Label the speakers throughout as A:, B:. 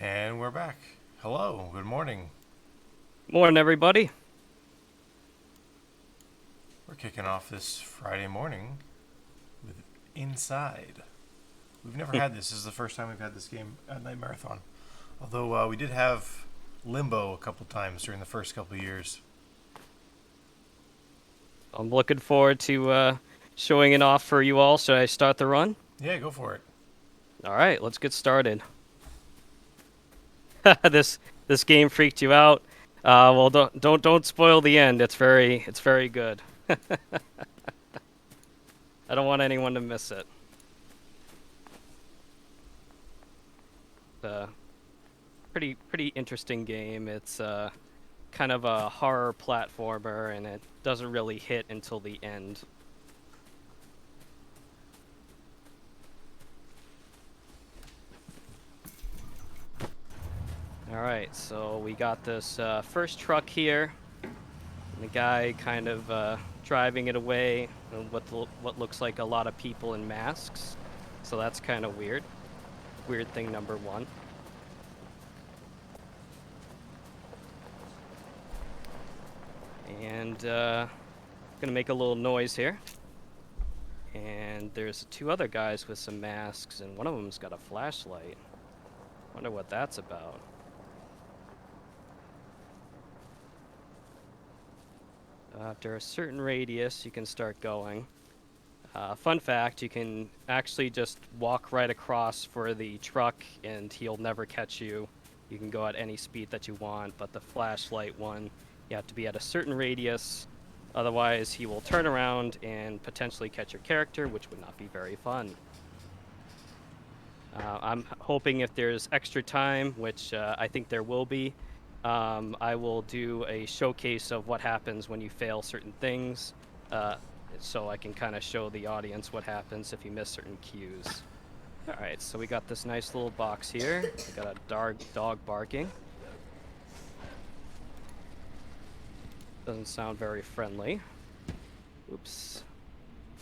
A: And we're back. Hello, good morning.
B: Morning, everybody.
A: We're kicking off this Friday morning with Inside. We've never had this. This is the first time we've had this game at Night Marathon. Although we did have Limbo a couple times during the first couple of years.
B: I'm looking forward to showing it off for you all. Should I start the run?
A: Yeah, go for it.
B: All right, let's get started. this game freaked you out. Well, don't spoil the end. It's very good. I don't want anyone to miss it. Uh, pretty interesting game. It's kind of a horror platformer, and it doesn't really hit until the end. All right, so we got this first truck here. And the guy kind of driving it away, and what looks like a lot of people in masks. So that's kind of weird. Weird thing number one. And gonna make a little noise here. And there's two other guys with some masks, and one of them's got a flashlight. Wonder what that's about. After a certain radius, you can start going. Fun fact, you can actually just walk right across for the truck and he'll never catch you. You can go at any speed that you want, but the flashlight one, you have to be at a certain radius. Otherwise, he will turn around and potentially catch your character, which would not be very fun. I'm hoping if there's extra time, which I think there will be, I will do a showcase of what happens when you fail certain things, so I can kind of show the audience what happens if you miss certain cues. All right, so we got this nice little box here. We got a dog barking. Doesn't sound very friendly. Oops.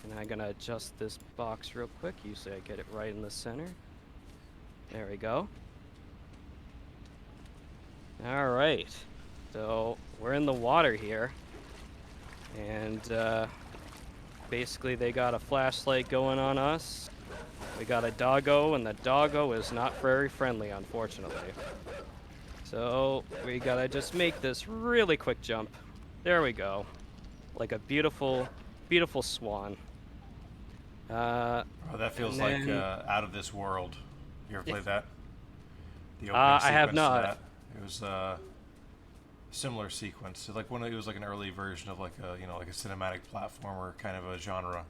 B: And I'm gonna adjust this box real quick. Usually I get it right in the center. There we go. All right. So we're in the water here. And basically they got a flashlight going on us. We got a doggo, and the doggo is not very friendly, unfortunately. So we gotta just make this really quick jump. There we go. Like a beautiful, beautiful swan.
A: Oh, that feels
B: And
A: like
B: then
A: out of this world. You ever played that? The opening
B: I have
A: sequence to
B: not.
A: that. It was similar sequence. It was like an early version of like a like a cinematic platformer kind of a genre.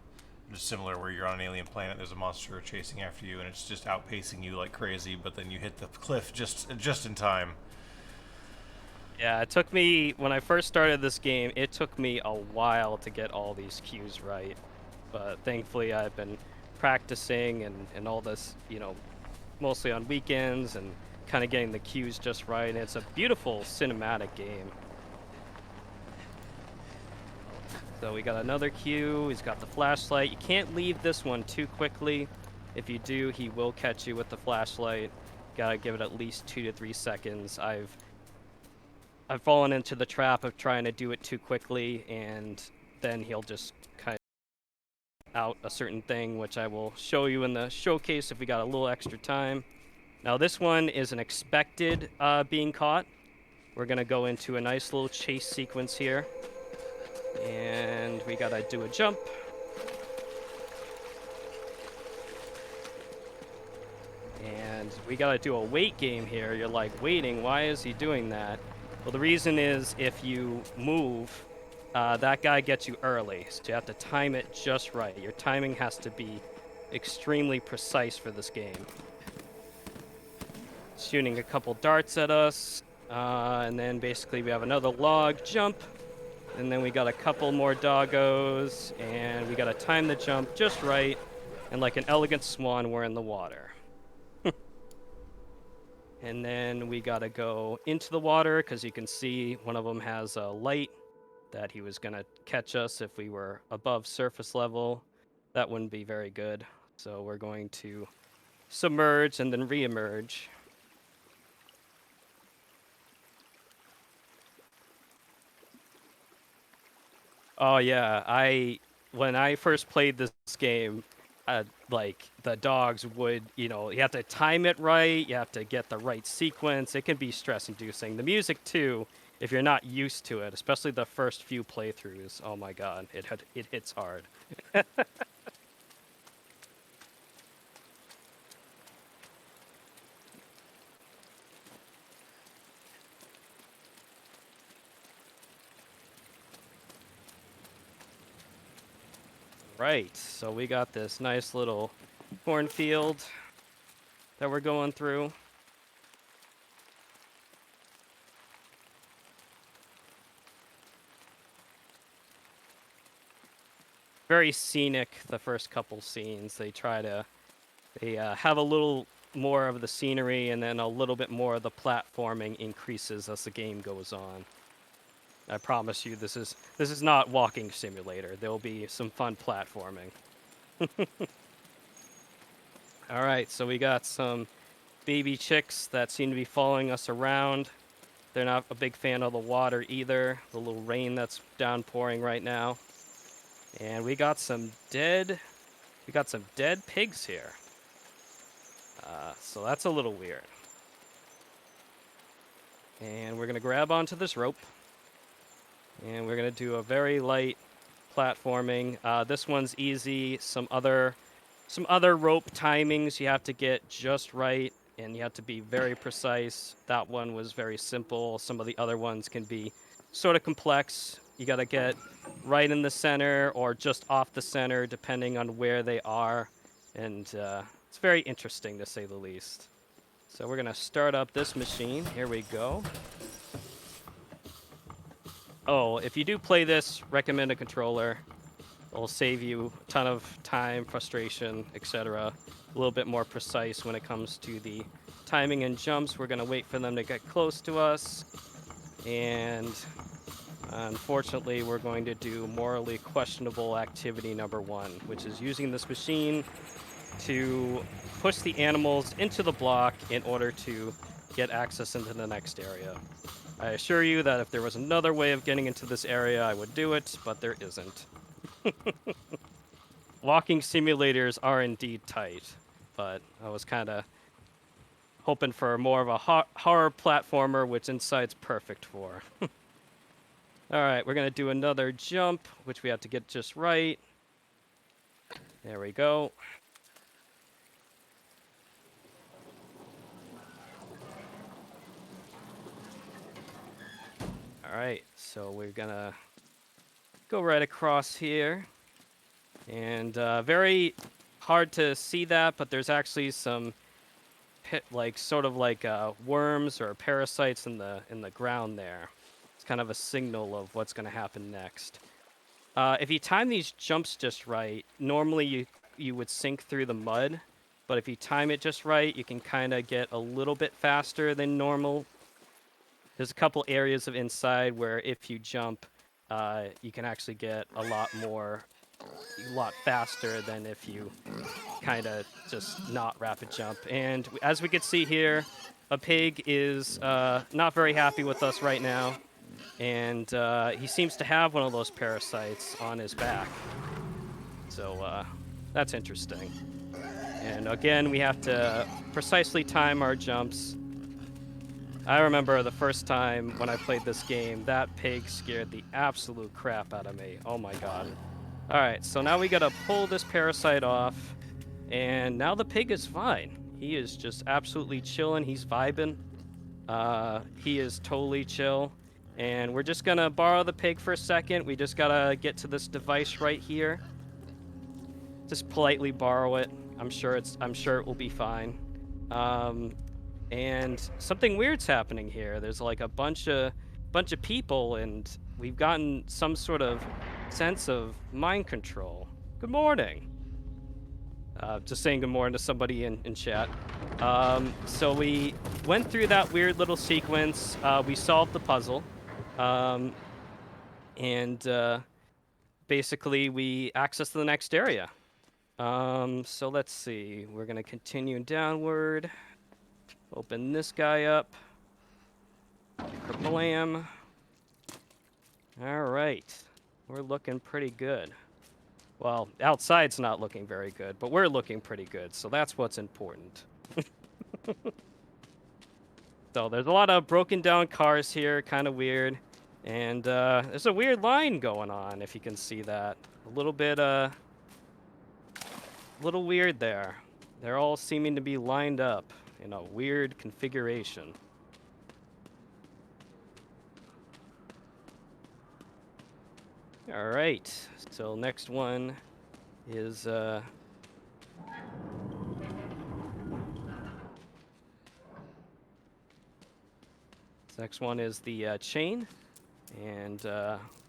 A: Just similar where you're on an alien planet, there's a monster chasing after you, and it's just outpacing you like crazy. But then you hit the cliff just in time.
B: Yeah, it took me, when I first started this game, it took me a while to get all these cues right. But thankfully, I've been practicing and all this, mostly on weekends and kind of getting the cues just right. And it's a beautiful cinematic game. So we got another cue. He's got the flashlight. You can't leave this one too quickly. If you do, he will catch you with the flashlight. Gotta give it at least 2 to 3 seconds. I've fallen into the trap of trying to do it too quickly, and then he'll just kind of out a certain thing, which I will show you in the showcase if we got a little extra time. Now this one is an expected being caught. We're gonna go into a nice little chase sequence here, and we gotta do a jump. And we gotta do a wait game here. You're like, waiting, why is he doing that? Well, the reason is if you move, that guy gets you early. So you have to time it just right. Your timing has to be extremely precise for this game. Shooting a couple darts at us, and then basically we have another log jump, and then we got a couple more doggos, and we gotta time the jump just right, and like an elegant swan, we're in the water. And then we gotta go into the water because you can see one of them has a light that he was gonna catch us if we were above surface level. That wouldn't be very good. So we're going to submerge and then re-emerge. Oh yeah, when I first played this game, like the dogs would, you have to time it right, you have to get the right sequence. It can be stress-inducing. The music too, if you're not used to it, especially the first few playthroughs. Oh my god, it hits hard. Right, so we got this nice little cornfield that we're going through. Very scenic, the first couple scenes. They have a little more of the scenery, and then a little bit more of the platforming increases as the game goes on. I promise you, this is not walking simulator. There will be some fun platforming. All right, so we got some baby chicks that seem to be following us around. They're not a big fan of the water either, the little rain that's downpouring right now. And we got some dead pigs here. So that's a little weird. And we're gonna grab onto this rope, and we're gonna do a very light platforming. This one's easy. Some other rope timings you have to get just right, and you have to be very precise. That one was very simple. Some of the other ones can be sort of complex. You got to get right in the center or just off the center, depending on where they are, and it's very interesting to say the least. So we're gonna start up this machine. Here we go. Oh, if you do play this, recommend a controller. It'll save you a ton of time, frustration, etc. A little bit more precise when it comes to the timing and jumps. We're going to wait for them to get close to us. And unfortunately, we're going to do morally questionable activity number 1, which is using this machine to push the animals into the block in order to get access into the next area. I assure you that if there was another way of getting into this area, I would do it, but there isn't. Walking simulators are indeed tight, but I was kind of hoping for more of a horror platformer, which Inside's perfect for. All right, we're going to do another jump, which we have to get just right. There we go. All right, so we're going to go right across here. And very hard to see that, but there's actually some sort of like worms or parasites in the ground there. It's kind of a signal of what's going to happen next. If you time these jumps just right, normally you would sink through the mud, but if you time it just right, you can kind of get a little bit faster than normal. There's a couple areas of Inside where if you jump, you can actually get a lot faster than if you kind of just not rapid jump. And as we can see here, a pig is not very happy with us right now, and he seems to have one of those parasites on his back. So that's interesting. And again, we have to precisely time our jumps. I remember the first time when I played this game, that pig scared the absolute crap out of me. Oh my god. Alright, so now we gotta pull this parasite off, and now the pig is fine. He is just absolutely chilling. He's vibing. He is totally chill. And we're just gonna borrow the pig for a second. We just gotta get to this device right here. Just politely borrow it. I'm sure it will be fine. And something weird's happening here. There's like a bunch of people, and we've gotten some sort of sense of mind control. Good morning. Just saying good morning to somebody in chat. So we went through that weird little sequence. We solved the puzzle. And basically we accessed the next area. So let's see. We're going to continue downward. Open this guy up. Blam. All right. We're looking pretty good. Well, outside's not looking very good, but we're looking pretty good, so that's what's important. So there's a lot of broken down cars here, kind of weird. And there's a weird line going on, if you can see that. A little bit, little weird there. They're all seeming to be lined up in a weird configuration. All right, so next one is next one is the chain, and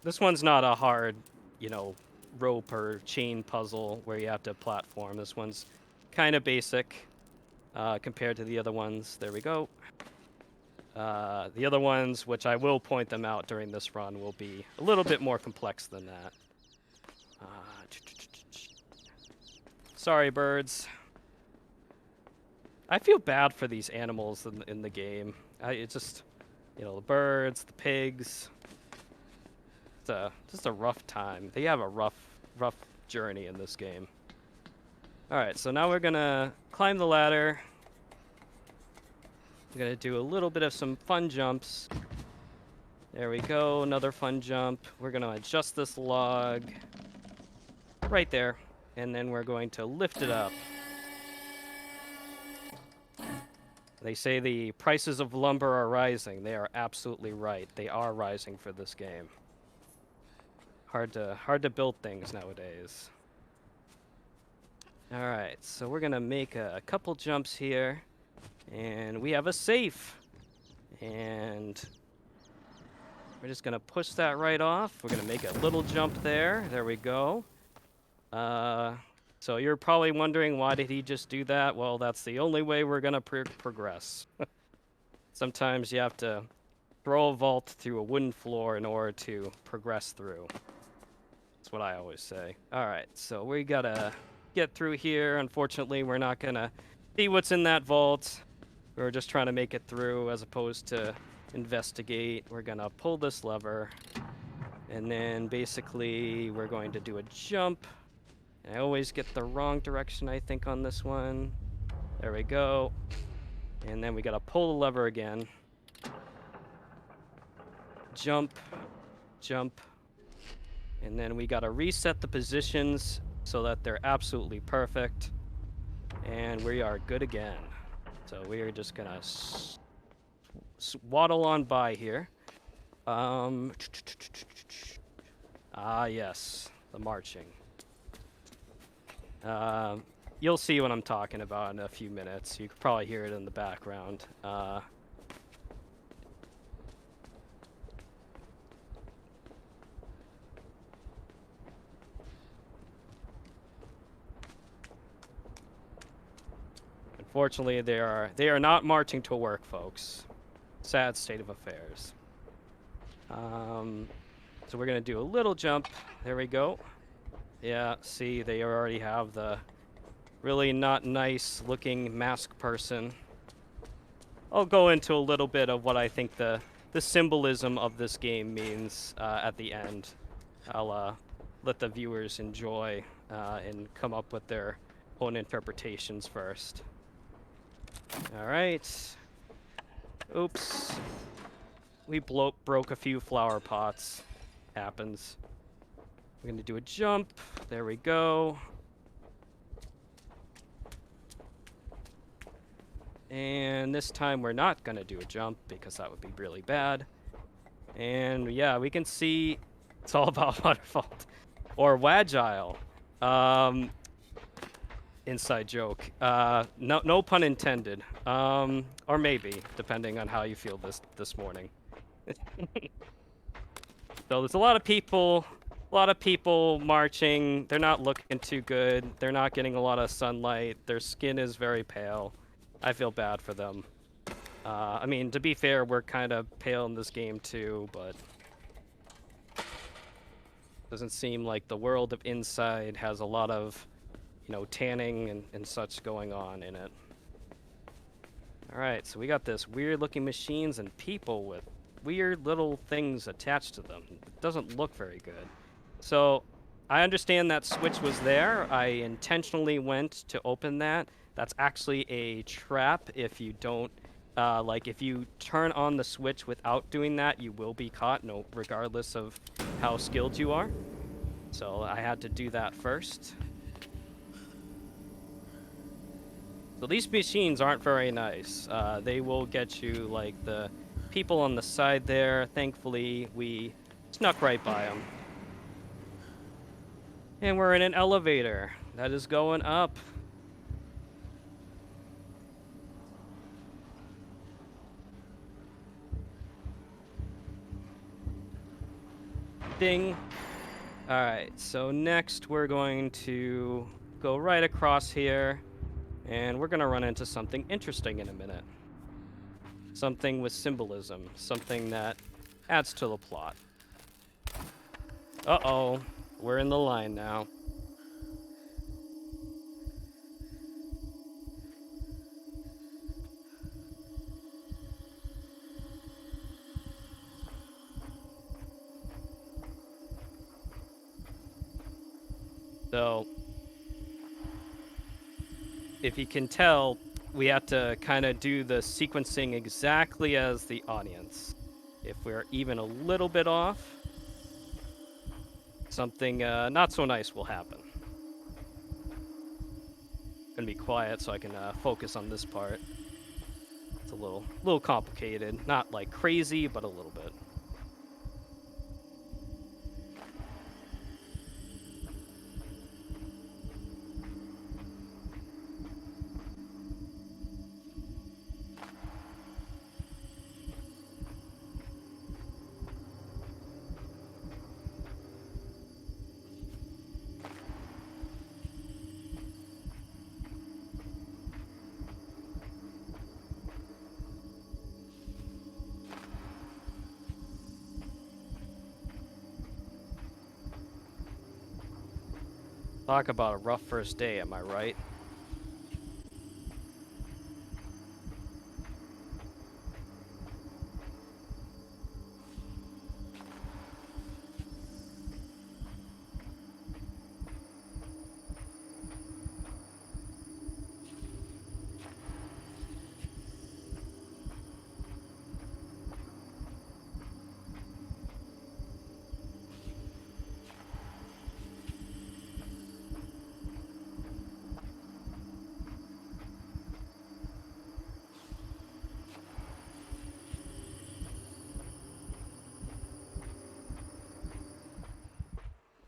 B: this one's not a hard, you know, rope or chain puzzle where you have to platform. This one's kind of basic compared to the other ones. There we go. The other ones, which I will point them out during this run, will be a little bit more complex than that. Sorry, birds. I feel bad for these animals in the game. It's just, you know, the birds, the pigs. It's just a rough time. They have a rough journey in this game. All right, so now we're gonna climb the ladder. We're gonna do a little bit of some fun jumps. There we go, another fun jump. We're gonna adjust this log right there, and then we're going to lift it up. They say the prices of lumber are rising. They are absolutely right. They are rising for this game. Hard to build things nowadays. All right, so we're gonna make a couple jumps here, and we have a safe. And we're just gonna push that right off. We're gonna make a little jump there. There we go. So you're probably wondering, why did he just do that? Well, that's the only way we're gonna progress. Sometimes you have to throw a vault through a wooden floor in order to progress through. That's what I always say. All right, so we gotta get through here. Unfortunately, we're not gonna see what's in that vault. We're just trying to make it through as opposed to investigate. We're gonna pull this lever, and then basically we're going to do a jump. And I always get the wrong direction, I think, on this one. There we go. And then we gotta pull the lever again. Jump, jump. And then we gotta reset the positions so that they're absolutely perfect. And we are good again. So we are just gonna waddle on by here. Yes, the marching. You'll see what I'm talking about in a few minutes. You could probably hear it in the background. Unfortunately, they are not marching to work, folks. Sad state of affairs. So we're gonna do a little jump. There we go. Yeah, see, they already have the really not nice looking mask person. I'll go into a little bit of what I think the symbolism of this game means at the end. I'll let the viewers enjoy and come up with their own interpretations first. All right. Oops. We broke a few flower pots. Happens. We're gonna do a jump. There we go. And this time we're not gonna do a jump because that would be really bad. And yeah, we can see it's all about waterfall or Wagile. Inside joke. No pun intended. Or maybe, depending on how you feel this morning. So there's a lot of people marching. They're not looking too good. They're not getting a lot of sunlight. Their skin is very pale. I feel bad for them. I mean, to be fair, we're kind of pale in this game too, but doesn't seem like the world of Inside has a lot of, you know, tanning and such going on in it. All right, so we got this weird looking machines and people with weird little things attached to them. It doesn't look very good. So I understand that switch was there. I intentionally went to open that. That's actually a trap. If you don't, like, if you turn on the switch without doing that, you will be caught, no, regardless of how skilled you are. So I had to do that first. So these machines aren't very nice. They will get you, like, the people on the side there. Thankfully, we snuck right by them. And we're in an elevator that is going up. Ding. All right, so next we're going to go right across here, and we're going to run into something interesting in a minute. Something with symbolism, something that adds to the plot. Uh-oh, we're in the line now. So, if you can tell, we have to kind of do the sequencing exactly as the audience. If we're even a little bit off, something not so nice will happen. Gonna be quiet so I can focus on this part. It's a little complicated. Not like crazy, but a little bit. Talk about a rough first day, am I right?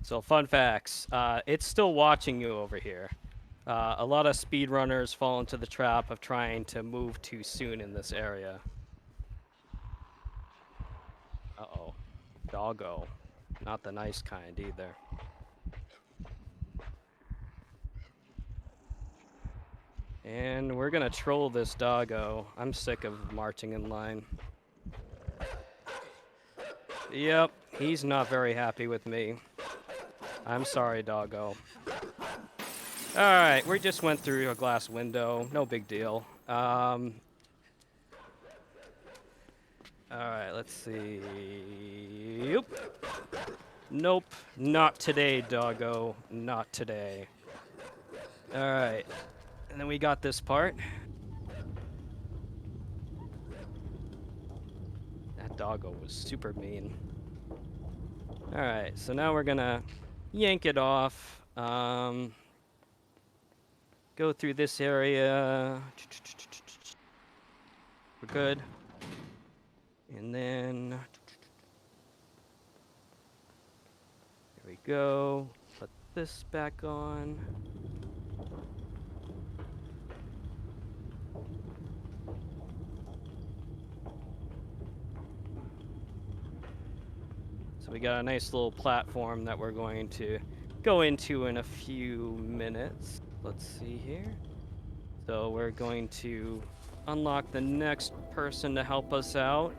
B: So fun facts. It's still watching you over here. A lot of speedrunners fall into the trap of trying to move too soon in this area. Uh-oh. Doggo. Not the nice kind either. And we're gonna troll this doggo. I'm sick of marching in line. Yep, he's not very happy with me. I'm sorry, doggo. Alright, we just went through a glass window. No big deal. Alright, let's see. Yep. Nope, not today, doggo. Not today. Alright. And then we got this part. That doggo was super mean. Alright, so now we're gonna yank it off. Go through this area. We're good. And then... Here we go. Put this back on. So we got a nice little platform that we're going to go into in a few minutes. Let's see here. So we're going to unlock the next person to help us out.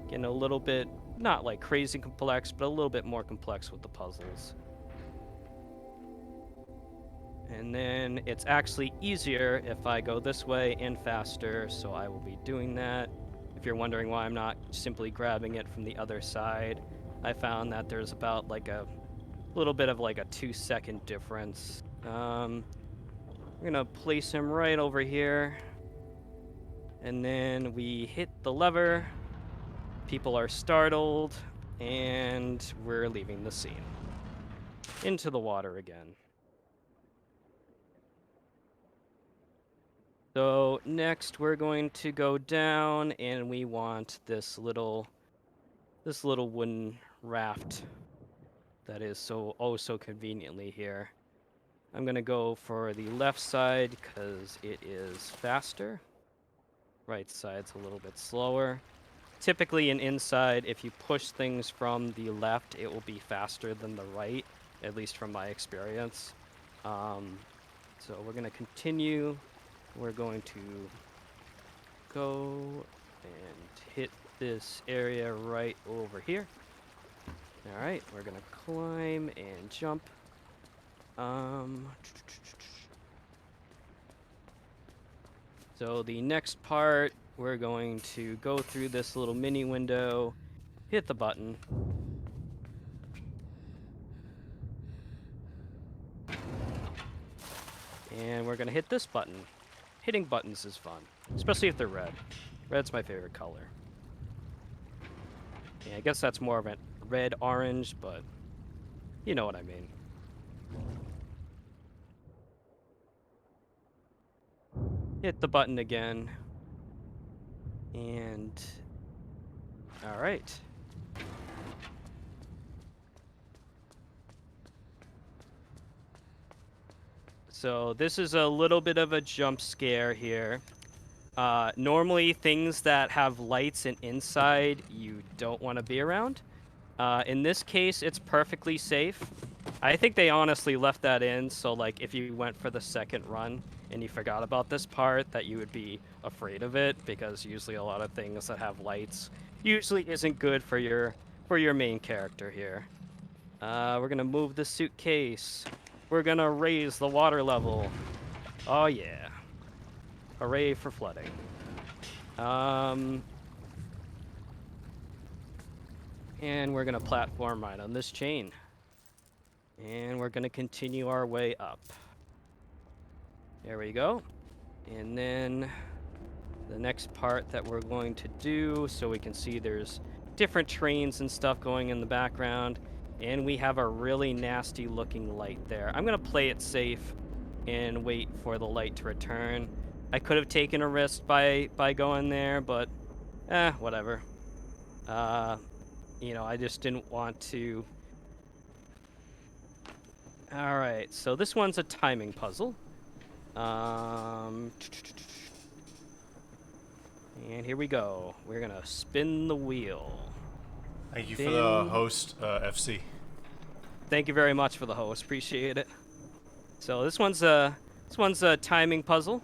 B: Getting a little bit, not like crazy complex, but a little bit more complex with the puzzles. And then it's actually easier if I go this way and faster, so I will be doing that. If you're wondering why I'm not simply grabbing it from the other side, I found that there's about like a little bit of like a 2-second difference. We're gonna place him right over here. And then we hit the lever. People are startled. And we're leaving the scene. Into the water again. So next we're going to go down and we want this little wooden raft that is so conveniently here. I'm gonna go for the left side because it is faster. Right side's a little bit slower. Typically in inside, if you push things from the left, it will be faster than the right, at least from my experience. So we're gonna continue. We're going to go and hit this area right over here. All right, we're gonna climb and jump. So the next part, we're going to go through this little mini window, hit the button. And we're gonna hit this button. Hitting buttons is fun, especially if they're red. Red's my favorite color. Yeah, I guess that's more of a red-orange, but you know what I mean. Hit the button again. And... alright. So this is a little bit of a jump scare here. Normally, things that have lights and inside, you don't want to be around. In this case, it's perfectly safe. I think they honestly left that in, so like if you went for the second run and you forgot about this part, that you would be afraid of it, because usually a lot of things that have lights usually isn't good for your main character here. We're gonna move the suitcase. We're gonna raise the water level. Oh yeah. Hooray for flooding. And we're gonna platform right on this chain. And we're gonna continue our way up. There we go. And then the next part that we're going to do, so we can see there's different trains and stuff going in the background. And we have a really nasty looking light there. I'm gonna play it safe and wait for the light to return. I could have taken a risk by going there, but whatever. You know, I just didn't want to. All right, so this one's a timing puzzle. And here we go. We're gonna spin the wheel.
A: Thank you for the host, FC.
B: Thank you very much for the host. Appreciate it. So this one's a timing puzzle.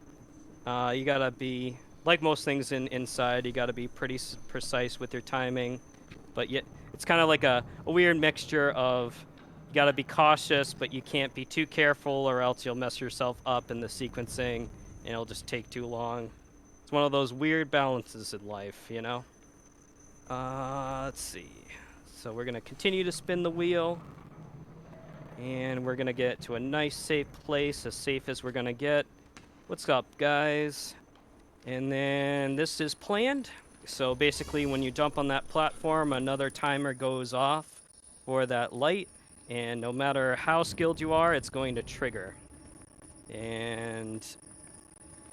B: You gotta be, like most things inside, you gotta be pretty precise with your timing, but yet it's kind of like a weird mixture of you gotta be cautious, but you can't be too careful, or else you'll mess yourself up in the sequencing, and it'll just take too long. It's one of those weird balances in life, you know? Let's see. So we're gonna continue to spin the wheel, and we're gonna get to a nice safe place, as safe as we're gonna get. What's up, guys? And then this is planned. So basically, when you jump on that platform, another timer goes off for that light, and no matter how skilled you are, it's going to trigger. And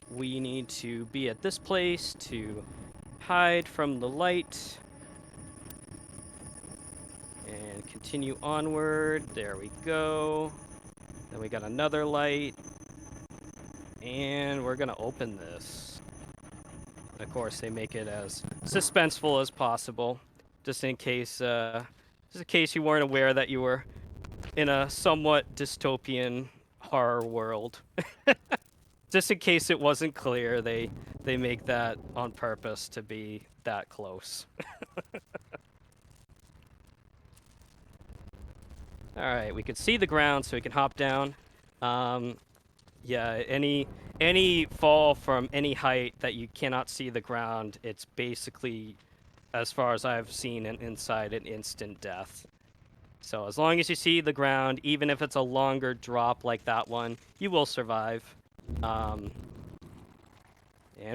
B: we need to be at this place to hide from the light and continue onward. There we go. Then we got another light, and we're gonna open this. Of course, they make it as suspenseful as possible, just in case you weren't aware that you were in a somewhat dystopian horror world. Just in case it wasn't clear, they make that on purpose to be that close. All right, we can see the ground, so we can hop down. Yeah, any fall from any height that you cannot see the ground, it's basically, as far as I've seen inside, an instant death. So as long as you see the ground, even if it's a longer drop like that one, you will survive. And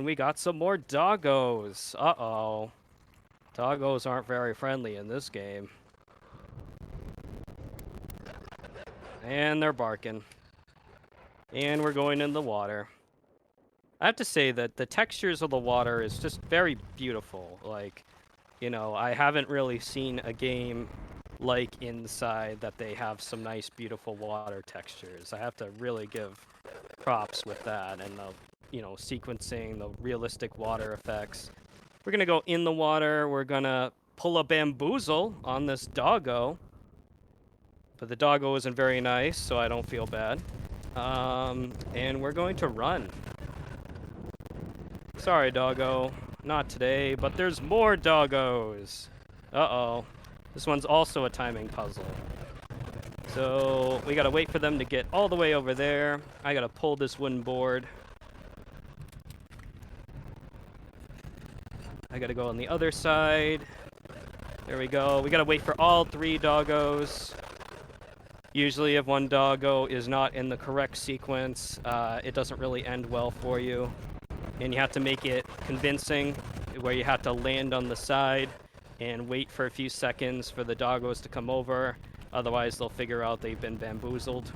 B: we got some more doggos. Uh-oh. Doggos aren't very friendly in this game. And they're barking. And we're going in the water. I have to say that the textures of the water is just very beautiful. Like, you know, I haven't really seen a game like Inside that they have some nice, beautiful water textures. I have to really give props with that and the, you know, sequencing, the realistic water effects. We're gonna go in the water. We're gonna pull a bamboozle on this doggo. But the doggo isn't very nice, so I don't feel bad. And we're going to run. Sorry, doggo. Not today, but there's more doggos. Uh-oh. This one's also a timing puzzle. So we gotta wait for them to get all the way over there. I gotta pull this wooden board. I gotta go on the other side. There we go. We gotta wait for all 3 doggos. Usually if one doggo is not in the correct sequence, it doesn't really end well for you. And you have to make it convincing, where you have to land on the side and wait for a few seconds for the doggos to come over. Otherwise, they'll figure out they've been bamboozled,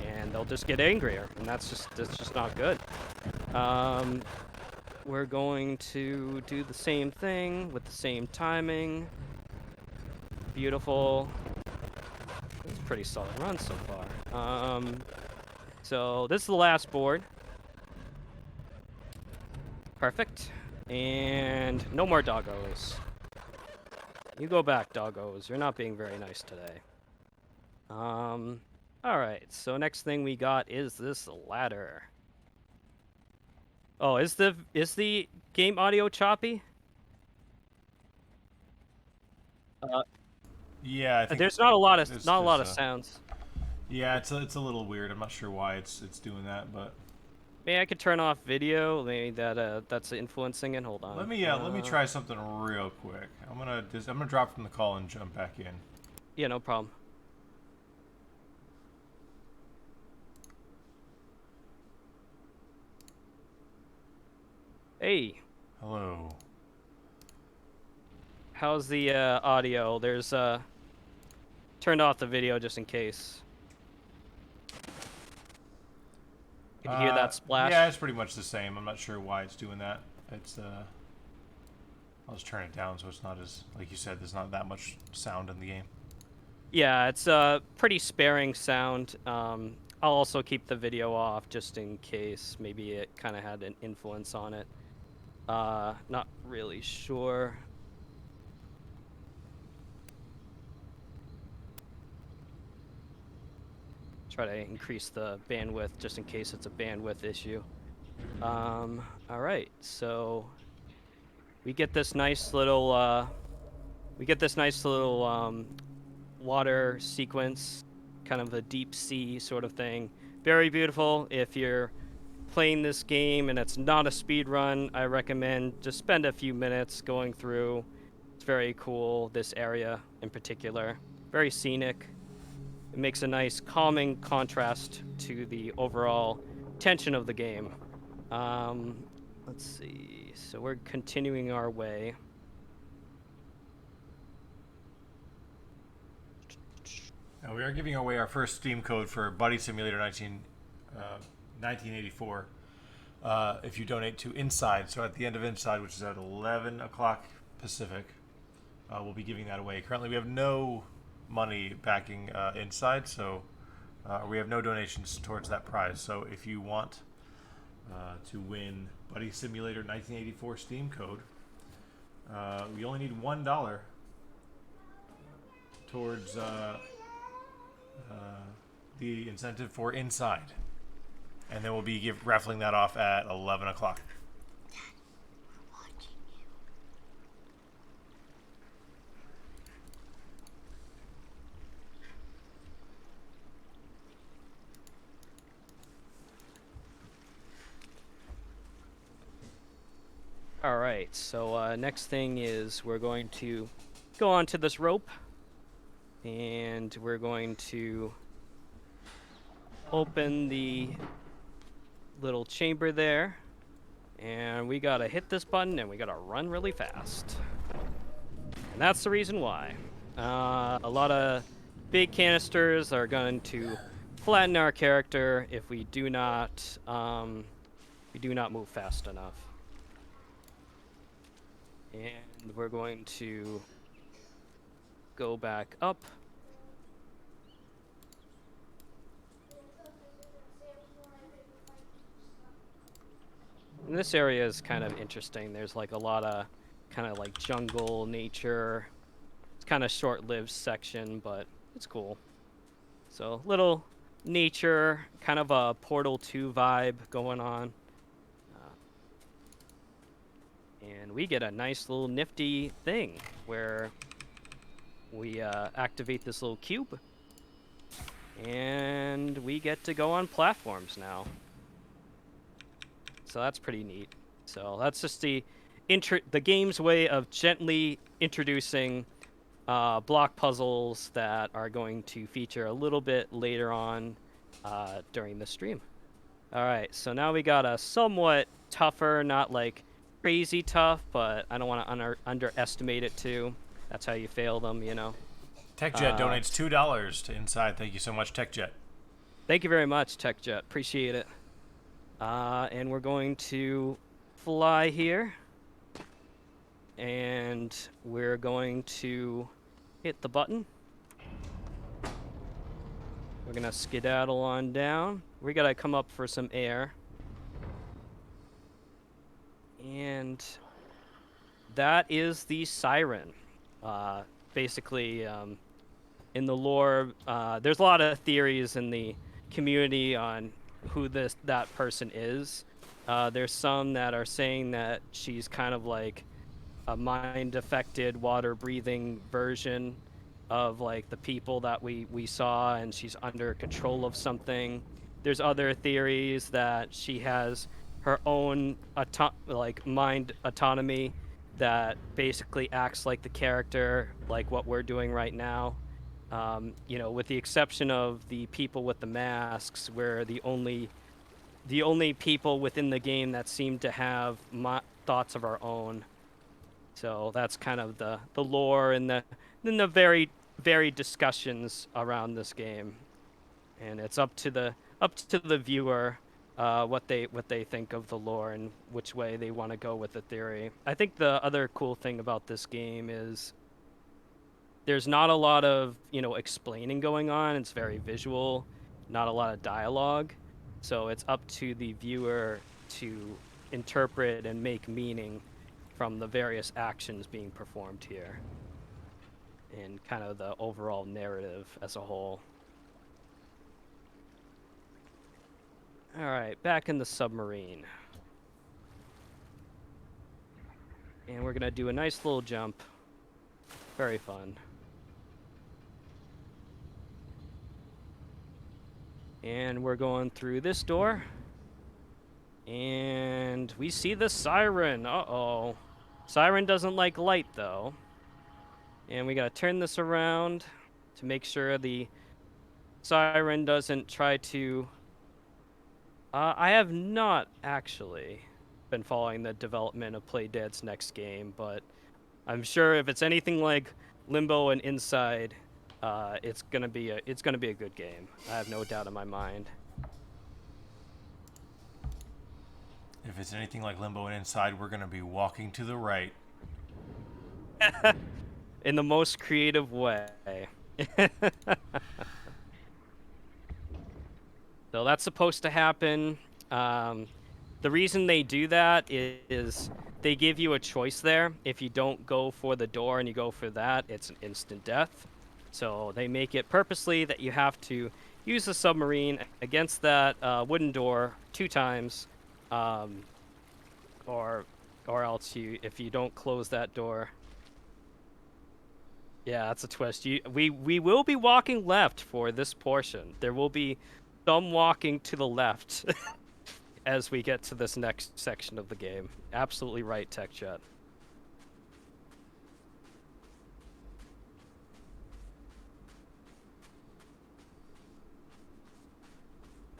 B: and they'll just get angrier, and that's just not good. We're going to do the same thing with the same timing. Beautiful. It's a pretty solid run so far. So this is the last board. Perfect. And no more doggos. You go back, doggos. You're not being very nice today. Alright, so next thing we got is this ladder. Oh, is the game audio choppy?
A: Yeah, I think
B: There's not a lot of
A: there's-
B: not a
A: there's
B: lot of sounds.
A: Yeah, it's a little weird. I'm not sure why it's doing that, but
B: Maybe I could turn off video. Maybe that's influencing it. Hold on.
A: let me try something real quick. I'm gonna drop from the call and jump back in.
B: Yeah, no problem. Hey,
A: Hello.
B: how's the audio? There's turned off the video just in case. Can you hear that splash?
A: Yeah, it's pretty much the same. I'm not sure why it's doing that. It's I'll just turn it down so it's not as, like you said, there's not that much sound in the game.
B: Yeah, it's pretty sparing sound. I'll also keep the video off just in case. Maybe it kind of had an influence on it. Not really sure. Try to increase the bandwidth just in case it's a bandwidth issue. All right, so we get this nice little water sequence, kind of a deep sea sort of thing. Very beautiful. If you're playing this game and it's not a speed run, I recommend just spend a few minutes going through. It's very cool, this area in particular. Very scenic. It makes a nice calming contrast to the overall tension of the game. Let's see. So we're continuing our way.
A: Now we are giving away our first Steam code for Buddy Simulator 1984. If you donate to Inside, so at the end of Inside, which is at 11 o'clock Pacific, we'll be giving that away. Currently, we have no money backing Inside, so we have no donations towards that prize. So if you want to win Buddy Simulator 1984 Steam code, we only need $1 towards the incentive for Inside, and then we'll be raffling that off at 11 o'clock.
B: All right, so next thing is we're going to go onto this rope. And we're going to open the little chamber there. And we gotta hit this button and we gotta run really fast. And that's the reason why. A lot of big canisters are going to flatten our character if we do not move fast enough. And we're going to go back up. And this area is kind of interesting. There's like a lot of kind of like jungle nature. It's kind of short-lived section, but it's cool. So little nature, kind of a Portal 2 vibe going on. And we get a nice little nifty thing where we activate this little cube. And we get to go on platforms now. So that's pretty neat. So that's just the game's way of gently introducing block puzzles that are going to feature a little bit later on during the stream. All right, so now we got a somewhat tougher, not like crazy tough, but I don't want to underestimate it too. That's how you fail them, you know.
A: TechJet donates $2 to Inside. Thank you so much, TechJet.
B: Thank you very much, TechJet. Appreciate it. And we're going to fly here. And we're going to hit the button. We're going to skedaddle on down. We got to come up for some air. And that is the siren. Basically, in the lore, there's a lot of theories in the community on who that person is. There's some that are saying that she's kind of like a mind-affected, water-breathing version of like the people that we saw, and she's under control of something. There's other theories that she has her own mind autonomy that basically acts like the character, like what we're doing right now. You know, with the exception of the people with the masks, we're the only people within the game that seem to have thoughts of our own. So that's kind of the lore and the very varied discussions around this game, and it's up to the viewer what they think of the lore and which way they want to go with the theory. I think the other cool thing about this game is there's not a lot of explaining going on. It's very visual, not a lot of dialogue, so it's up to the viewer to interpret and make meaning from the various actions being performed here and kind of the overall narrative as a whole. All right, back in the submarine. And we're going to do a nice little jump. Very fun. And we're going through this door. And we see the siren. Uh-oh. Siren doesn't like light, though. And we got to turn this around to make sure the siren doesn't try to... I have not actually been following the development of Playdead's next game, but I'm sure if it's anything like Limbo and Inside, it's gonna be a good game. I have no doubt in my mind.
A: If it's anything like Limbo and Inside, we're gonna be walking to the right.
B: In the most creative way. So that's supposed to happen. The reason they do that is they give you a choice there. If you don't go for the door and you go for that, it's an instant death. So they make it purposely that you have to use the submarine against that wooden door 2 times, or else if you don't close that door. Yeah, that's a twist. We will be walking left for this portion. There will be some walking to the left as we get to this next section of the game. Absolutely right, TechChat.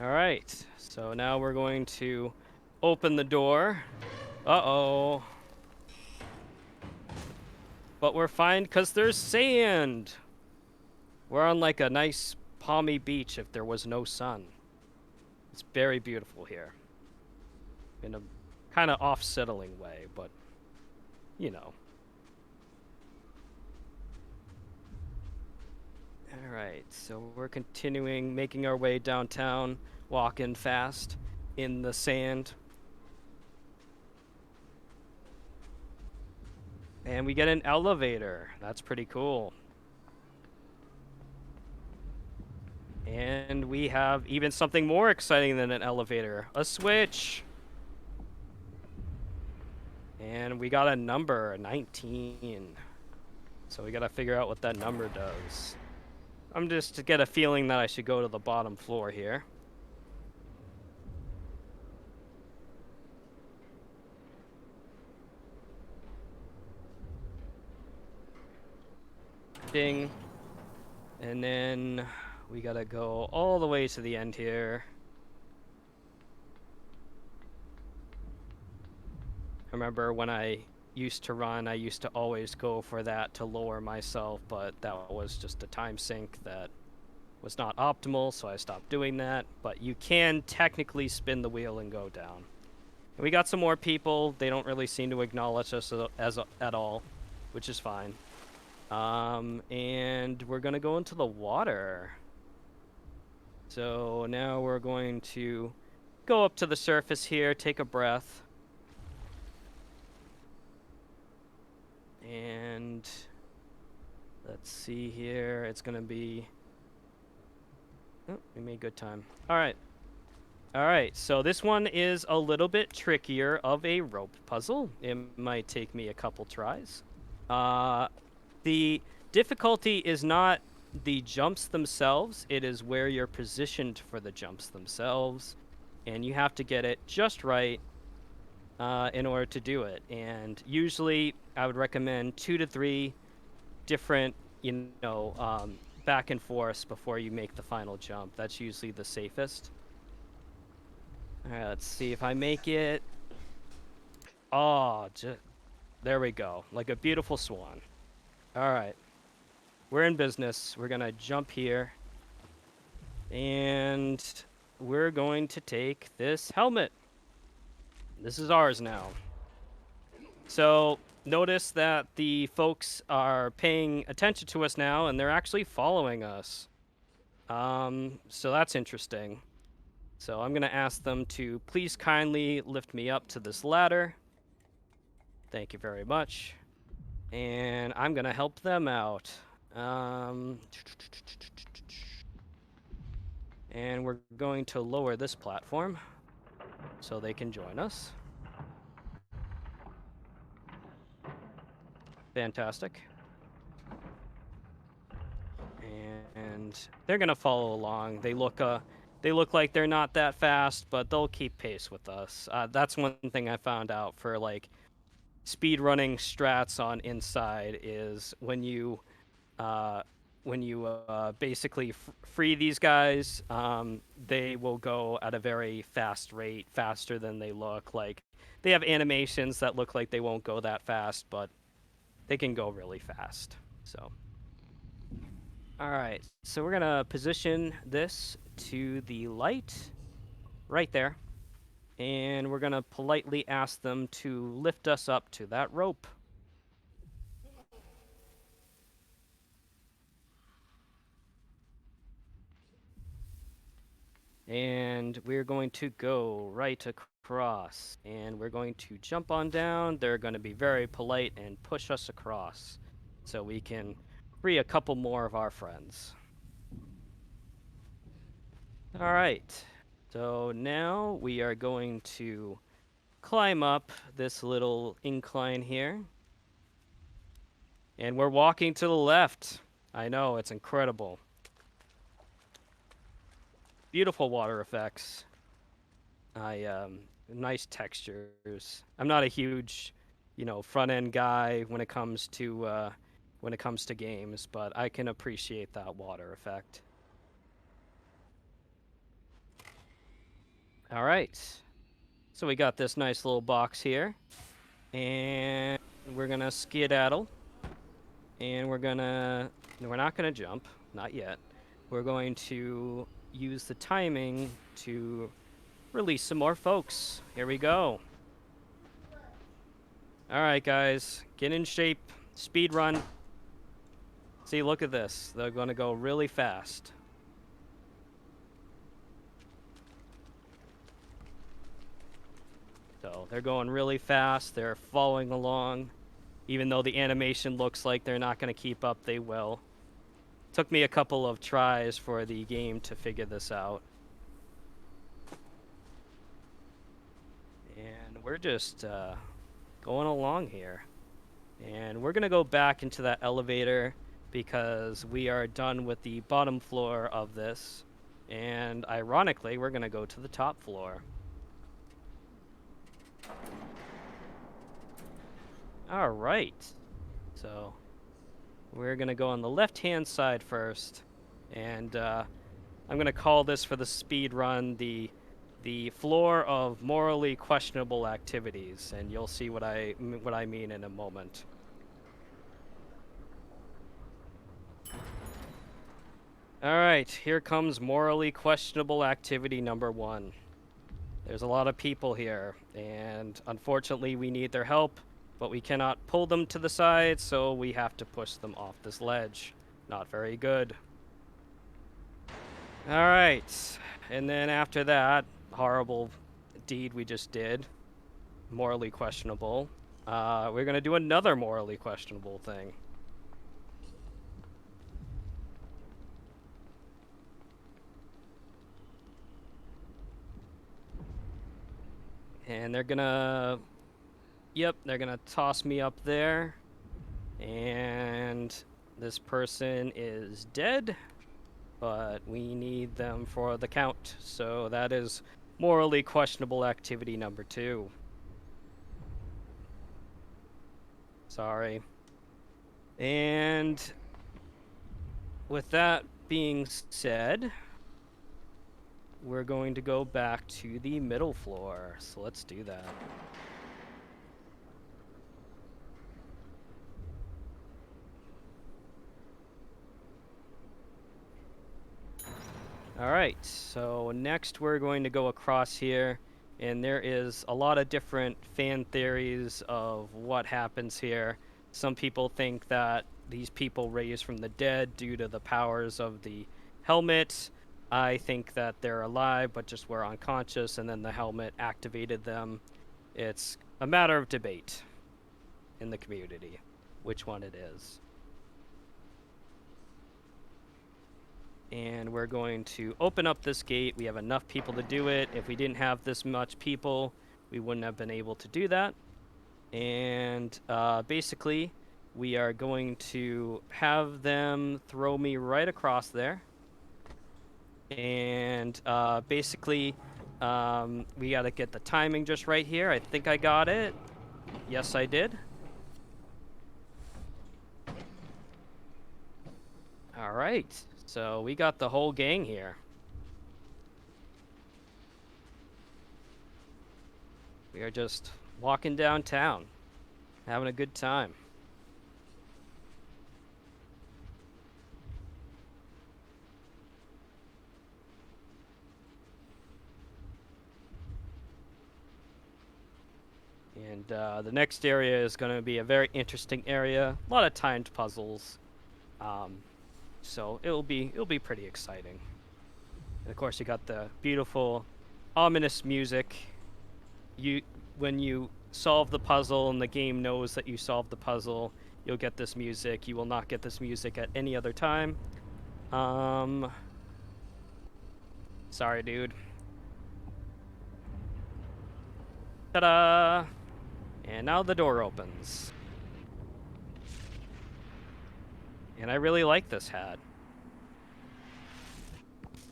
B: All right. So now we're going to open the door. Uh-oh. But we're fine because there's sand. We're on like a nice palmy beach if there was no sun. It's very beautiful here. In a kind of off-settling way, but, you know. Alright, so we're continuing making our way downtown, walking fast in the sand. And we get an elevator. That's pretty cool. And we have even something more exciting than an elevator, a switch. And we got a number, 19. So we gotta figure out what that number does. I'm just to get a feeling that I should go to the bottom floor here. Ding. And then we gotta go all the way to the end here. I remember when I used to run, I used to always go for that to lower myself, but that was just a time sink that was not optimal, so I stopped doing that. But you can technically spin the wheel and go down. And we got some more people. They don't really seem to acknowledge us at all, which is fine. And we're gonna go into the water. So now we're going to go up to the surface here, take a breath. And let's see here. It's gonna be. Oh, we made good time. All right. All right. So this one is a little bit trickier of a rope puzzle. It might take me a couple tries. The difficulty is not the jumps themselves. It is where you're positioned for the jumps themselves, and you have to get it just right in order to do it. And usually, I would recommend 2 to 3 different, back and forth before you make the final jump. That's usually the safest. All right, let's see if I make it. Oh, there we go. Like a beautiful swan. All right. We're in business. We're going to jump here. And we're going to take this helmet. This is ours now. So notice that the folks are paying attention to us now, and they're actually following us. So that's interesting. So I'm going to ask them to please kindly lift me up to this ladder. Thank you very much. And I'm going to help them out. And we're going to lower this platform so they can join us. Fantastic. And they're gonna follow along. They look like they're not that fast, but they'll keep pace with us. That's one thing I found out for like speed running strats on Inside is when you basically free these guys, they will go at a very fast rate, faster than they look. Like they have animations that look like they won't go that fast, but they can go really fast. So. All right, so we're gonna position this to the light right there, and we're gonna politely ask them to lift us up to that rope. And we're going to go right across, and we're going to jump on down. They're going to be very polite and push us across so we can free a couple more of our friends. All right, so now we are going to climb up this little incline here. And we're walking to the left. I know, it's incredible. Beautiful water effects. Nice textures. I'm not a huge, front end guy when it comes to games, but I can appreciate that water effect. All right. So we got this nice little box here, and we're gonna skedaddle, and we're not gonna jump, not yet. We're going to use the timing to release some more folks. Here we go. All right, guys, get in shape. Speed run. See, look at this. They're gonna go really fast. So they're going really fast. They're following along. Even though the animation looks like they're not going to keep up, they will. Took me a couple of tries for the game to figure this out. And we're just going along here. And we're going to go back into that elevator because we are done with the bottom floor of this. And ironically, we're going to go to the top floor. All right. So we're going to go on the left-hand side first. And I'm going to call this for the speed run the floor of morally questionable activities. And you'll see what I mean in a moment. All right, here comes morally questionable activity number 1. There's a lot of people here, and unfortunately we need their help, but we cannot pull them to the side, so we have to push them off this ledge. Not very good. All right, and then after that horrible deed we just did, morally questionable, we're going to do another morally questionable thing. And they're gonna toss me up there. And this person is dead, but we need them for the count. So that is morally questionable activity number 2. Sorry. And with that being said, we're going to go back to the middle floor. So let's do that. All right, so next we're going to go across here, and there is a lot of different fan theories of what happens here. Some people think that these people raised from the dead due to the powers of the helmet. I think that they're alive but just were unconscious, and then the helmet activated them. It's a matter of debate in the community, which one it is. And we're going to open up this gate. We have enough people to do it. If we didn't have this much people, we wouldn't have been able to do that. And basically, we are going to have them throw me right across there. And basically, we got to get the timing just right here. I think I got it. Yes, I did. All right. So we got the whole gang here. We are just walking downtown, having a good time. And the next area is going to be a very interesting area. A lot of timed puzzles. So it'll be pretty exciting. And of course, you got the beautiful, ominous music. When you solve the puzzle and the game knows that you solved the puzzle, you'll get this music. You will not get this music at any other time. Sorry, dude. Ta-da! And now the door opens. And I really like this hat.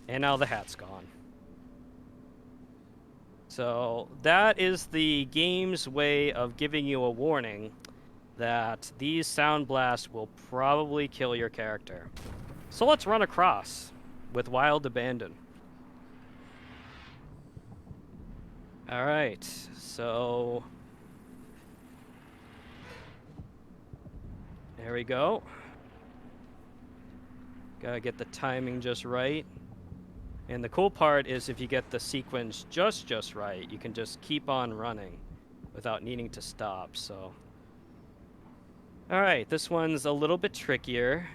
B: And now the hat's gone. So that is the game's way of giving you a warning that these sound blasts will probably kill your character. So let's run across with wild abandon. All right, so there we go. Gotta get the timing just right. And the cool part is if you get the sequence just right, you can just keep on running without needing to stop, so. All right, this one's a little bit trickier.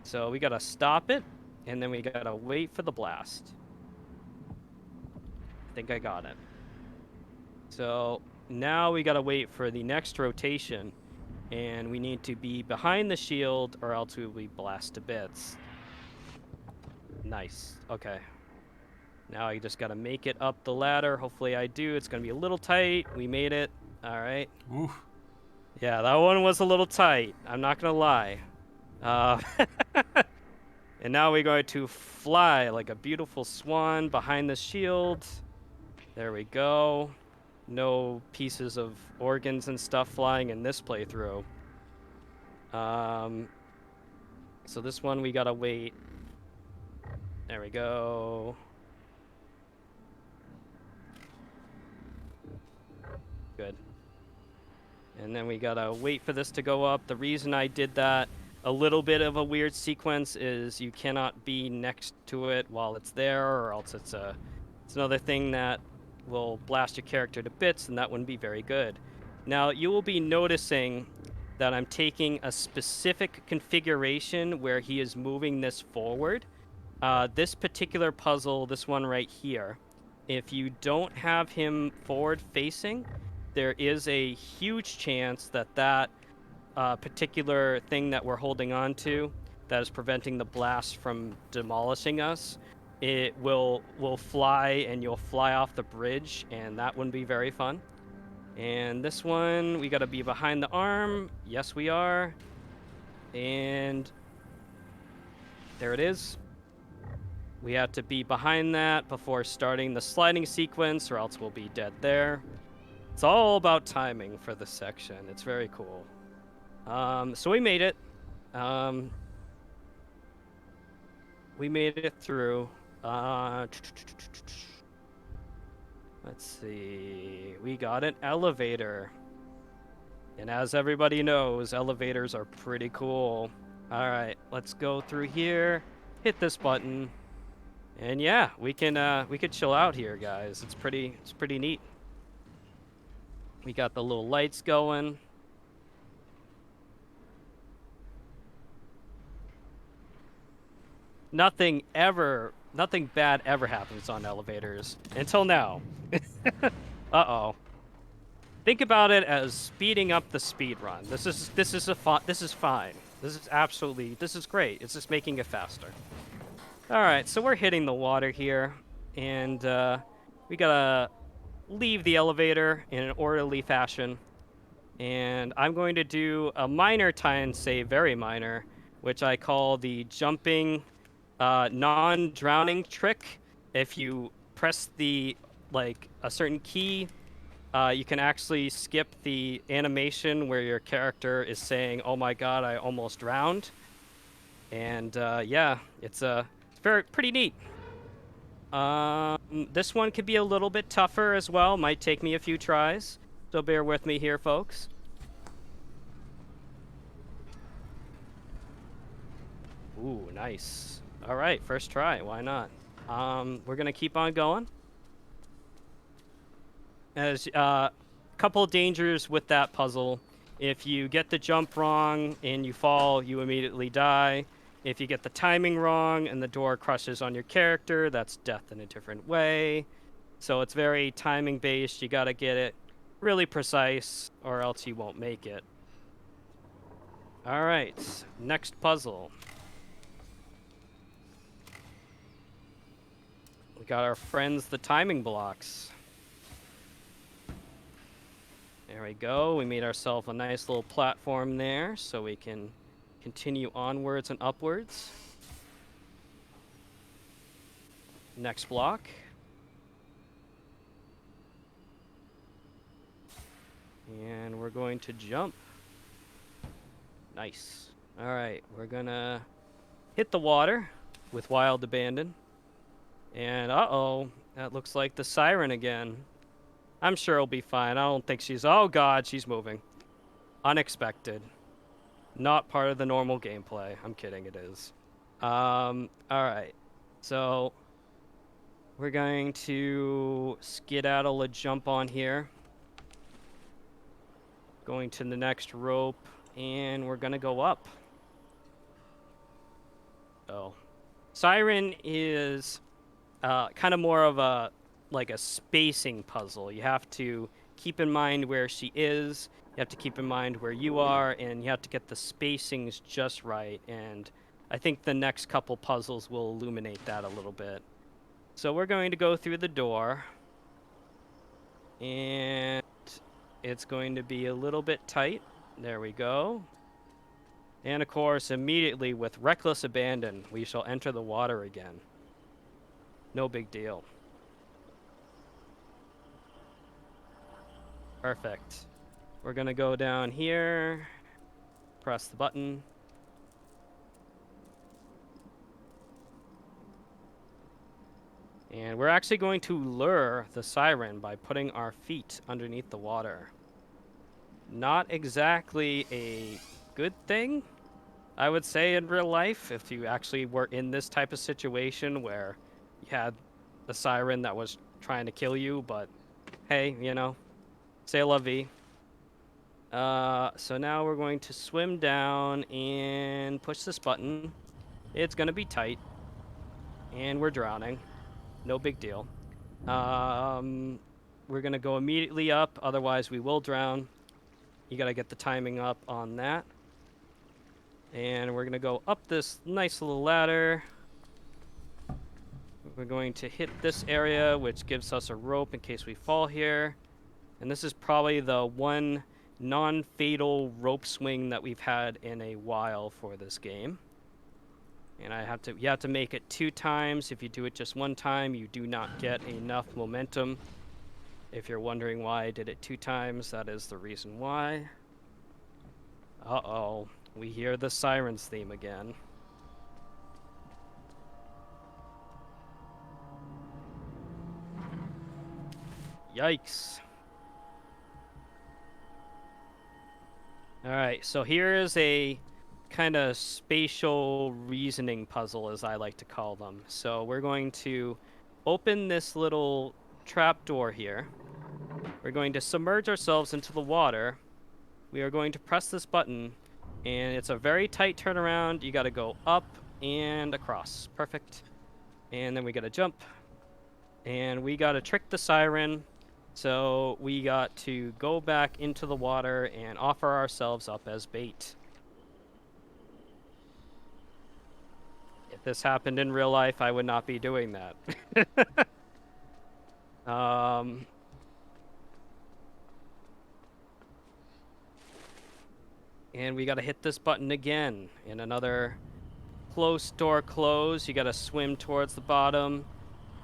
B: So we gotta stop it, and then we gotta wait for the blast. I think I got it. So now we gotta wait for the next rotation, and we need to be behind the shield or else we will be blast to bits. Nice. Okay. Now I just gotta make it up the ladder. Hopefully I do. It's gonna be a little tight. We made it. All right.
A: Ooh.
B: Yeah, that one was a little tight. I'm not gonna lie. Uh, and now we're going to fly like a beautiful swan behind the shield. There we go. No pieces of organs and stuff flying in this playthrough. So this one we gotta wait. There we go. Good. And then we gotta wait for this to go up. The reason I did that, a little bit of a weird sequence, is you cannot be next to it while it's there, or else it's another thing that will blast your character to bits, and that wouldn't be very good. Now, you will be noticing that I'm taking a specific configuration where he is moving this forward. This particular puzzle, this one right here, if you don't have him forward facing, there is a huge chance that that particular thing that we're holding on to that is preventing the blast from demolishing us, it will fly and you'll fly off the bridge, and that wouldn't be very fun. And this one, we got to be behind the arm. Yes, we are. And there it is. We have to be behind that before starting the sliding sequence, or else we'll be dead there. It's all about timing for this section. It's very cool. So we made it. We made it through. Let's see. We got an elevator. And as everybody knows, elevators are pretty cool. All right, let's go through here. Hit this button. And yeah, we could chill out here, guys. It's pretty neat. We got the little lights going. Nothing bad ever happens on elevators until now. Uh-oh. Think about it as speeding up the speed run. This is fine. This is great. It's just making it faster. All right, so we're hitting the water here, and we gotta leave the elevator in an orderly fashion. And I'm going to do a minor time save, very minor, which I call the jumping non-drowning trick. If you press a certain key, you can actually skip the animation where your character is saying, "Oh my God, I almost drowned." And yeah, it's pretty neat. This one could be a little bit tougher as well. Might take me a few tries, so bear with me here, folks. Ooh, nice. All right, first try. Why not? We're gonna keep on going. As couple of dangers with that puzzle. If you get the jump wrong and you fall, you immediately die. If you get the timing wrong and the door crushes on your character, that's death in a different way. So it's very timing based. You gotta get it really precise or else you won't make it. All right, next puzzle. We got our friends, the timing blocks. There we go. We made ourselves a nice little platform there so we can continue onwards and upwards. Next block. And we're going to jump. Nice. All right, we're gonna hit the water with Wild Abandon. And uh-oh, That looks like the siren again. I'm sure it'll be fine. I don't think she's... Oh god, she's moving. Unexpected. Not part of the normal gameplay. I'm kidding, it is. Alright. So, we're going to skedaddle a jump on here. Going to the next rope, and we're gonna go up. Oh. Siren is kind of more of a like a spacing puzzle. You have to keep in mind where she is, you have to keep in mind where you are, and you have to get the spacings just right. And I think the next couple puzzles will illuminate that a little bit. So we're going to go through the door, and it's going to be a little bit tight. There we go. And of course, immediately with reckless abandon, we shall enter the water again. No big deal. Perfect. We're gonna go down here, press the button. And we're actually going to lure the siren by putting our feet underneath the water. Not exactly a good thing, I would say, in real life, if you actually were in this type of situation where you had a siren that was trying to kill you, but hey, you know, c'est la vie. So now we're going to swim down and push this button. It's gonna be tight, and we're drowning. No big deal. We're gonna go immediately up, otherwise we will drown. You gotta get the timing up on that. And we're gonna go up this nice little ladder. We're going to hit this area, which gives us a rope in case we fall here. And this is probably the one non-fatal rope swing that we've had in a while for this game. And you have to make it 2 times. If you do it just 1 time, you do not get enough momentum. If you're wondering why I did it 2 times, that is the reason why. Uh-oh, we hear the Sirens theme again. Yikes. Alright, so here is a kind of spatial reasoning puzzle, as I like to call them. So we're going to open this little trap door here. We're going to submerge ourselves into the water. We are going to press this button, and it's a very tight turnaround. You got to go up and across. Perfect. And then we got to jump. And we got to trick the siren. So we got to go back into the water and offer ourselves up as bait. If this happened in real life, I would not be doing that. And we gotta hit this button again. In another close door close, you gotta swim towards the bottom.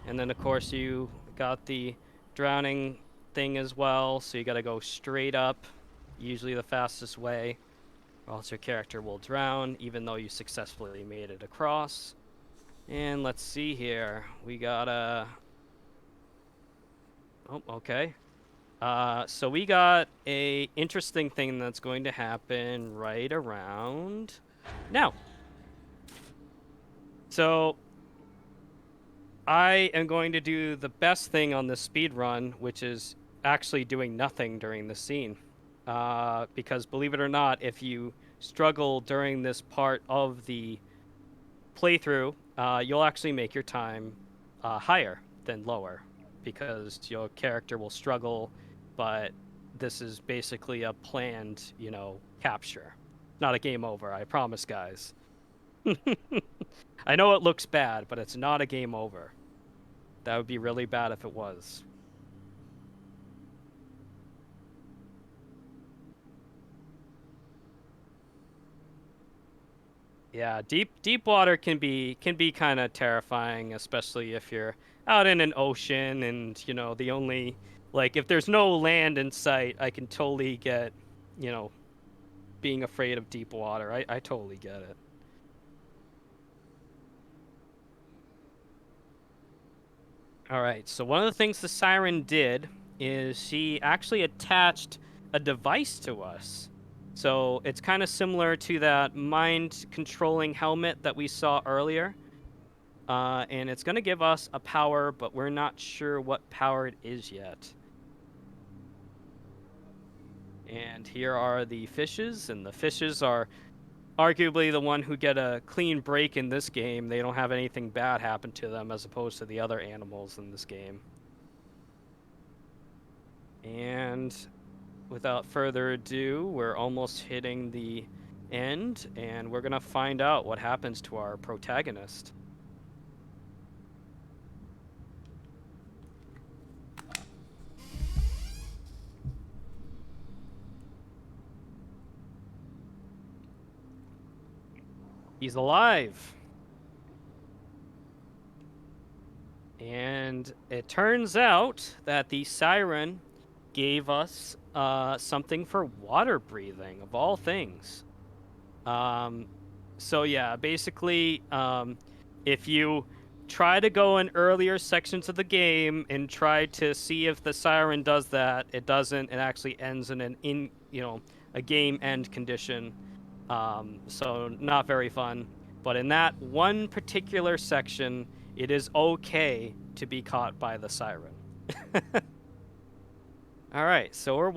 B: And then, of course, you got the drowning thing as well, so you gotta go straight up, usually the fastest way, or else your character will drown, even though you successfully made it across. And let's see here, we gotta... Oh, okay. So we got a interesting thing that's going to happen right around now. So I am going to do the best thing on this speed run, which is actually doing nothing during the scene. Because believe it or not, if you struggle during this part of the playthrough, you'll actually make your time higher than lower, because your character will struggle, but this is basically a planned, you know, capture. Not a game over, I promise, guys. I know it looks bad, but it's not a game over. That would be really bad if it was. Yeah, deep water can be kind of terrifying, especially if you're out in an ocean and, you know, the only, like, if there's no land in sight, I can totally get, you know, being afraid of deep water. I totally get it. All right, so one of the things the siren did is she actually attached a device to us. So it's kind of similar to that mind controlling helmet that we saw earlier. And it's going to give us a power, but we're not sure what power it is yet. And here are the fishes, and the fishes are arguably the one who get a clean break in this game. They don't have anything bad happen to them as opposed to the other animals in this game. And without further ado, we're almost hitting the end, and we're going to find out what happens to our protagonist. He's alive. And it turns out that the siren gave us something for water breathing, of all things. So yeah, basically, if you try to go in earlier sections of the game and try to see if the siren does that, it doesn't. It actually ends in a game end condition. So not very fun. But in that one particular section, it is okay to be caught by the siren. All right, so we're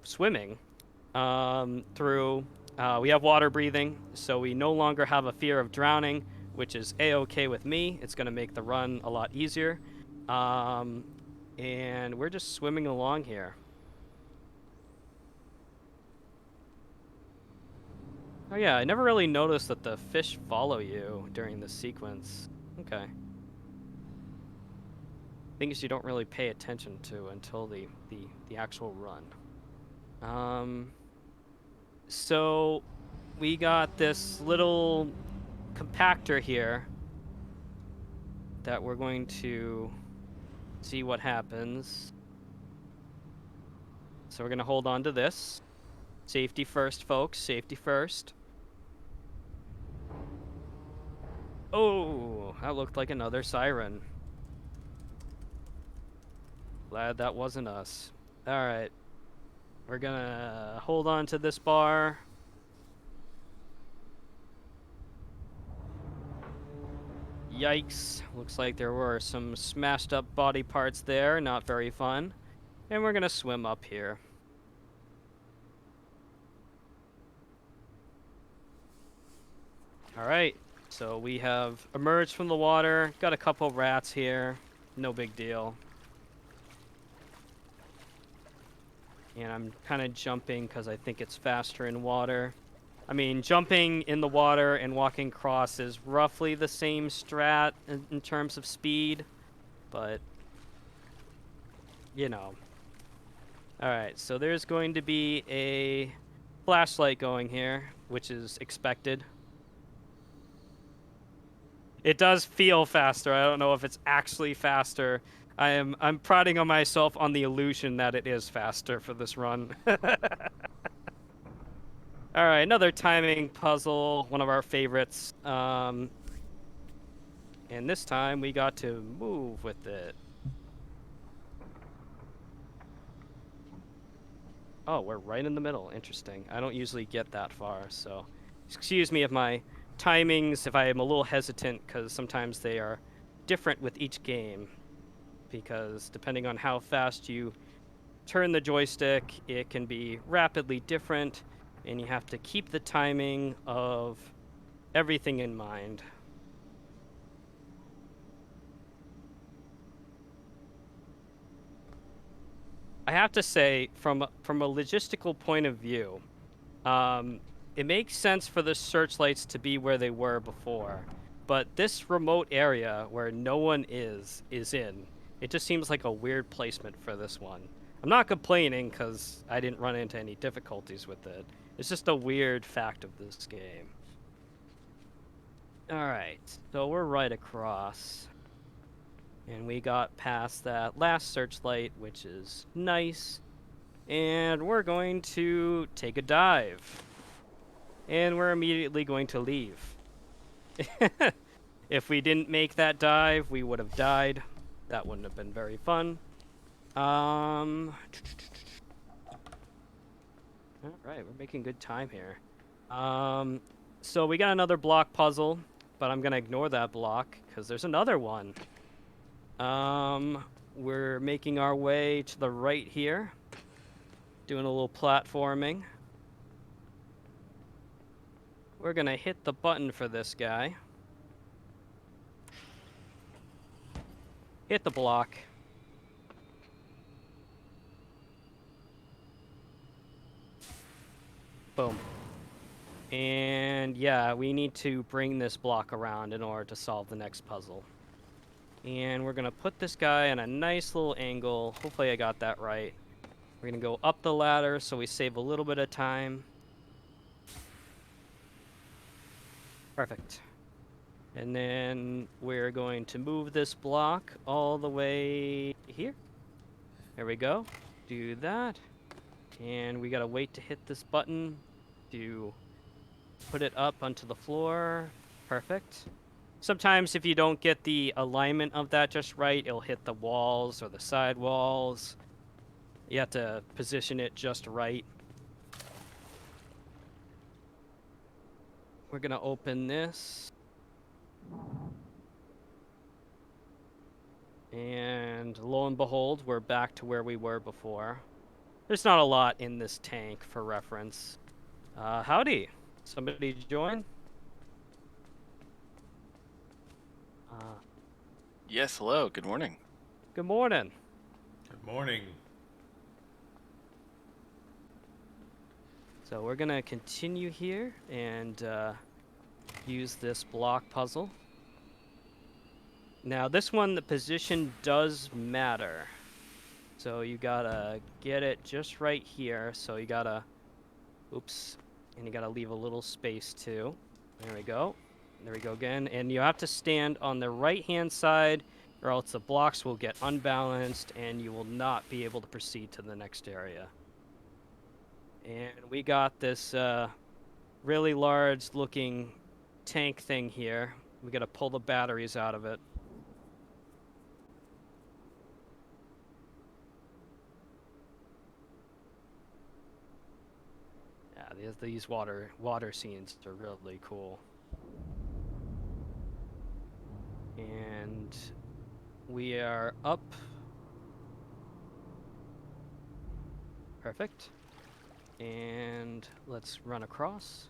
B: swimming through. We have water breathing, so we no longer have a fear of drowning, which is a-okay with me. It's going to make the run a lot easier. And we're just swimming along here. Oh yeah, I never really noticed that the fish follow you during this sequence. Okay. Things you don't really pay attention to until the actual run. So we got this little compactor here that we're going to see what happens. So we're going to hold on to this. Safety first, folks. Safety first. Oh, that looked like another siren. Glad that wasn't us. All right. We're gonna hold on to this bar. Yikes. Looks like there were some smashed up body parts there. Not very fun. And we're gonna swim up here. All right. So we have emerged from the water. Got a couple rats here. No big deal. And I'm kind of jumping because I think it's faster in water. I mean, jumping in the water and walking across is roughly the same strat in terms of speed, but, you know. Alright, so there's going to be a flashlight going here, which is expected. It does feel faster. I don't know if it's actually faster. I'm prodding on myself on the illusion that it is faster for this run. All right, another timing puzzle, one of our favorites. And this time we got to move with it. Oh, we're right in the middle. Interesting. I don't usually get that far, so excuse me if my timings, if I am a little hesitant, because sometimes they are different with each game. Because depending on how fast you turn the joystick, it can be rapidly different, and you have to keep the timing of everything in mind. I have to say, from a logistical point of view, it makes sense for the searchlights to be where they were before, but this remote area where no one is in, it just seems like a weird placement for this one. I'm not complaining because I didn't run into any difficulties with it. It's just a weird fact of this game. Alright, so we're right across. And we got past that last searchlight, which is nice. And we're going to take a dive. And we're immediately going to leave. If we didn't make that dive, we would have died. That wouldn't have been very fun. All right, we're making good time here. So we got another block puzzle, but I'm gonna ignore that block because there's another one. We're making our way to the right here, doing a little platforming. We're gonna hit the button for this guy. Hit the block. Boom. And yeah, we need to bring this block around in order to solve the next puzzle. And we're gonna put this guy in a nice little angle. Hopefully I got that right. We're gonna go up the ladder so we save a little bit of time. Perfect. And then we're going to move this block all the way here. There we go. Do that. And we gotta wait to hit this button to put it up onto the floor. Perfect. Sometimes if you don't get the alignment of that just right, it'll hit the walls or the side walls. You have to position it just right. We're gonna open this. And lo and behold, we're back to where we were before. There's not a lot in this tank for reference. Howdy. Somebody join?
C: Yes, hello, good morning.
B: Good morning.
A: Good morning.
B: So we're gonna continue here and use this block puzzle. Now this one, the position does matter. So you gotta get it just right here. So you gotta, oops, and you gotta leave a little space too. There we go. There we go again. And you have to stand on the right-hand side or else the blocks will get unbalanced and you will not be able to proceed to the next area. And we got this really large looking tank thing here. We gotta pull the batteries out of it. Yeah, these water scenes are really cool. And we are up. Perfect. And let's run across.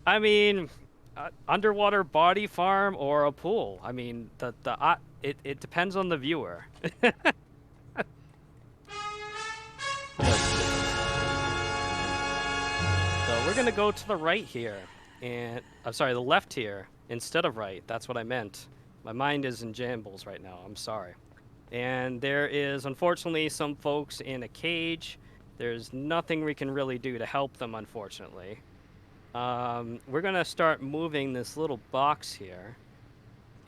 B: I mean, underwater body farm or a pool. I mean, it depends on the viewer. So we're gonna go to the right here, and I'm sorry, the left here instead of right. That's what I meant. My mind is in jambles right now. I'm sorry. And there is unfortunately some folks in a cage. There's nothing we can really do to help them, unfortunately. We're gonna start moving this little box here,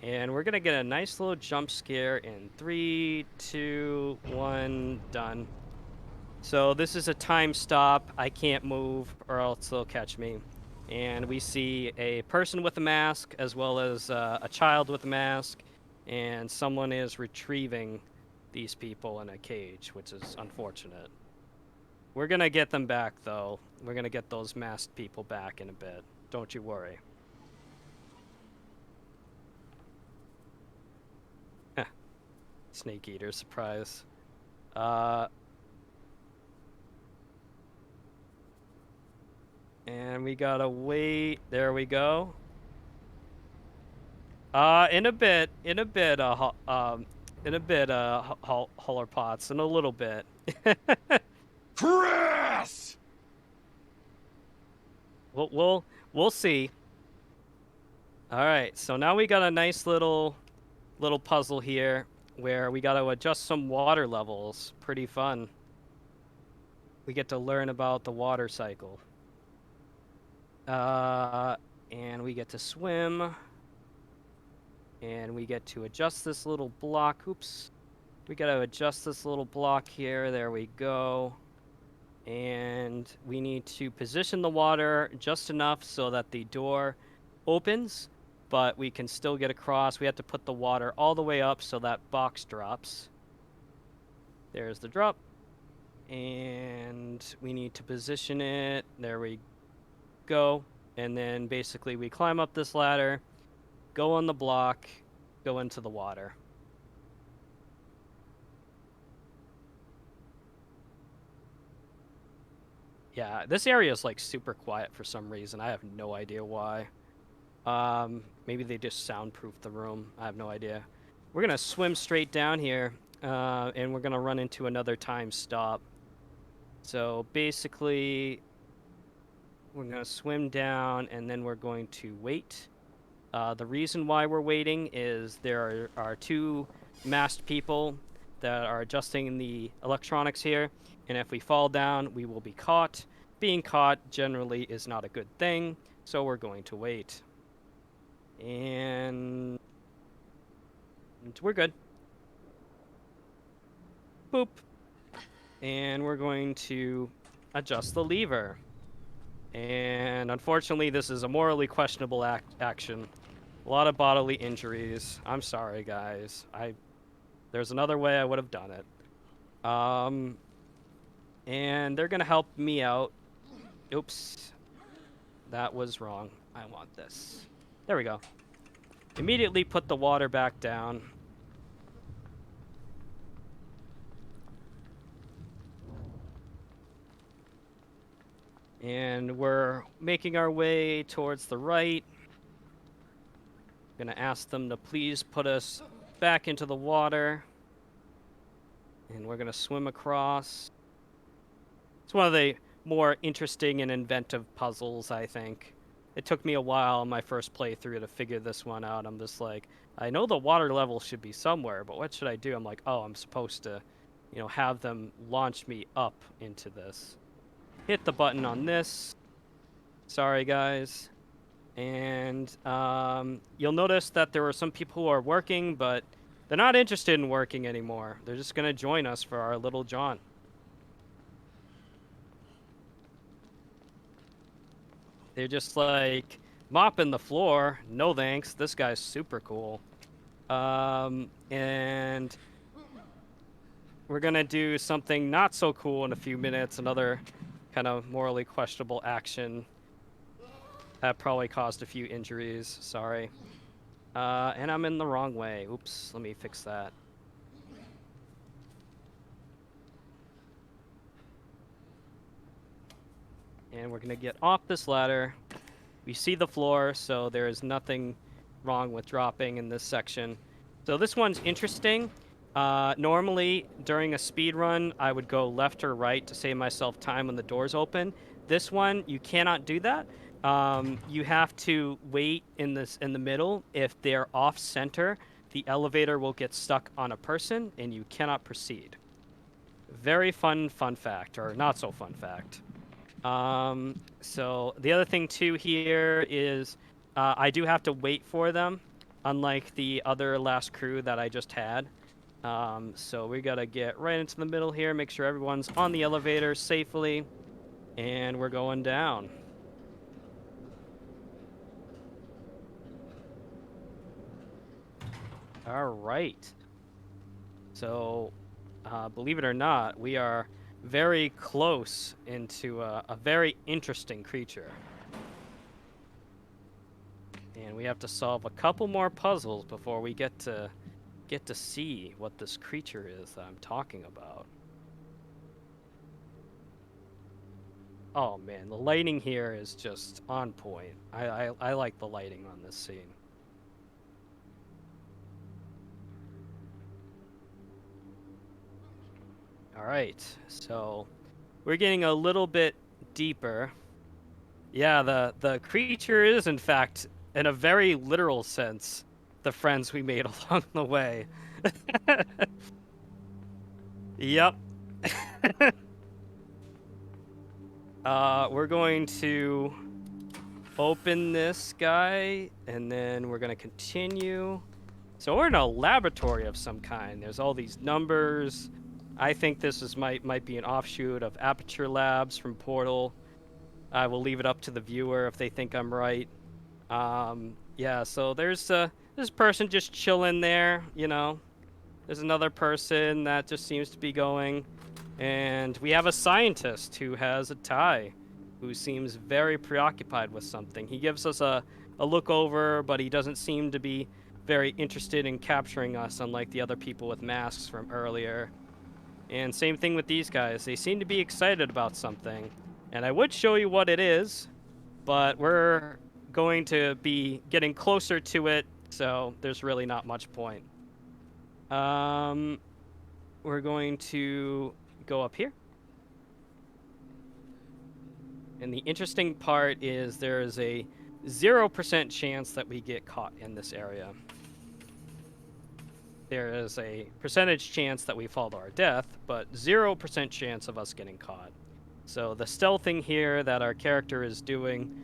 B: and we're gonna get a nice little jump scare in 3, 2, 1, done. So this is a time stop. I can't move or else they'll catch me. And we see a person with a mask as well as a child with a mask, and someone is retrieving these people in a cage, which is unfortunate. We're gonna get them back though. We're gonna get those masked people back in a bit. Don't you worry. Snake eater surprise. And we gotta wait. There we go. In a bit, Holler Pots, in a little bit.
A: Chris!
B: We'll see. All right, so now we got a nice little puzzle here where we got to adjust some water levels. Pretty fun. We get to learn about the water cycle. And we get to swim. And we get to adjust this little block. Oops. We got to adjust this little block here. There we go. And we need to position the water just enough so that the door opens, but we can still get across. We have to put the water all the way up so that box drops. There's the drop. And we need to position it. There we go. And then basically we climb up this ladder, go on the block, go into the water. Yeah, this area is like super quiet for some reason. I have no idea why. Maybe they just soundproof the room. I have no idea. We're gonna swim straight down here, and we're gonna run into another time stop. So basically, we're gonna swim down, and then we're going to wait. The reason why we're waiting is there are two masked people that are adjusting the electronics here, and if we fall down, we will be caught. Being caught generally is not a good thing, so we're going to wait. And we're good. Boop. And we're going to adjust the lever. And unfortunately, this is a morally questionable action. A lot of bodily injuries. I'm sorry, guys. There's another way I would have done it. And they're gonna help me out. Oops. That was wrong. I want this. There we go. Immediately put the water back down. And we're making our way towards the right. Gonna ask them to please put us back into the water. And we're gonna swim across. It's one of the more interesting and inventive puzzles, I think. It took me a while on my first playthrough to figure this one out. I'm just like, I know the water level should be somewhere, but what should I do? I'm like, oh, I'm supposed to, have them launch me up into this. Hit the button on this. Sorry, guys. And you'll notice that there were some people who are working, but they're not interested in working anymore. They're just going to join us for our little jaunt. They're just like mopping the floor. No thanks. This guy's super cool. And we're going to do something not so cool in a few minutes. Another kind of morally questionable action. That probably caused a few injuries. Sorry. And I'm in the wrong way. Oops. Let me fix that. And we're going to get off this ladder. We see the floor, so there is nothing wrong with dropping in this section. So this one's interesting. Normally, during a speed run, I would go left or right to save myself time when the doors open. This one, you cannot do that. You have to wait in the middle. If they're off center, the elevator will get stuck on a person, and you cannot proceed. Very fun fact, or not so fun fact. So the other thing too here is I do have to wait for them, unlike the other last crew that I just had. So we gotta get right into the middle here, make sure everyone's on the elevator safely, and we're going down. All right. So, believe it or not, we are very close into a very interesting creature. And we have to solve a couple more puzzles before we get to see what this creature is that I'm talking about. Oh man, the lighting here is just on point. I like the lighting on this scene. All right, so we're getting a little bit deeper. Yeah, the creature is, in fact, in a very literal sense, the friends we made along the way. Yep. We're going to open this guy, and then we're going to continue. So we're in a laboratory of some kind. There's all these numbers. I think this might be an offshoot of Aperture Labs from Portal. I will leave it up to the viewer if they think I'm right. Yeah, so there's this person just chilling there, you know. There's another person that just seems to be going. And we have a scientist who has a tie, who seems very preoccupied with something. He gives us a look over, but he doesn't seem to be very interested in capturing us, unlike the other people with masks from earlier. And same thing with these guys. They seem to be excited about something. And I would show you what it is, but we're going to be getting closer to it, so there's really not much point. We're going to go up here. And the interesting part is there is a 0% chance that we get caught in this area. There is a percentage chance that we fall to our death, but 0% chance of us getting caught. So the stealthing here that our character is doing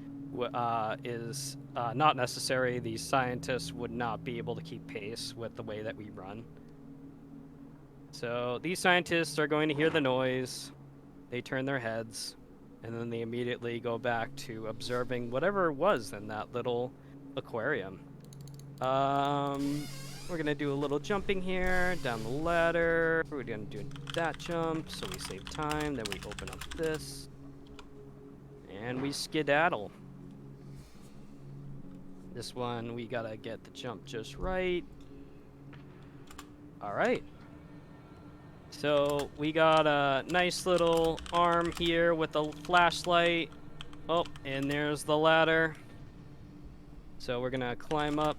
B: is not necessary. These scientists would not be able to keep pace with the way that we run. So these scientists are going to hear the noise. They turn their heads, and then they immediately go back to observing whatever it was in that little aquarium. We're gonna do a little jumping here, down the ladder. We're gonna do that jump, so we save time. Then we open up this, and we skedaddle. This one, we gotta get the jump just right. All right. So we got a nice little arm here with a flashlight. Oh, and there's the ladder. So we're gonna climb up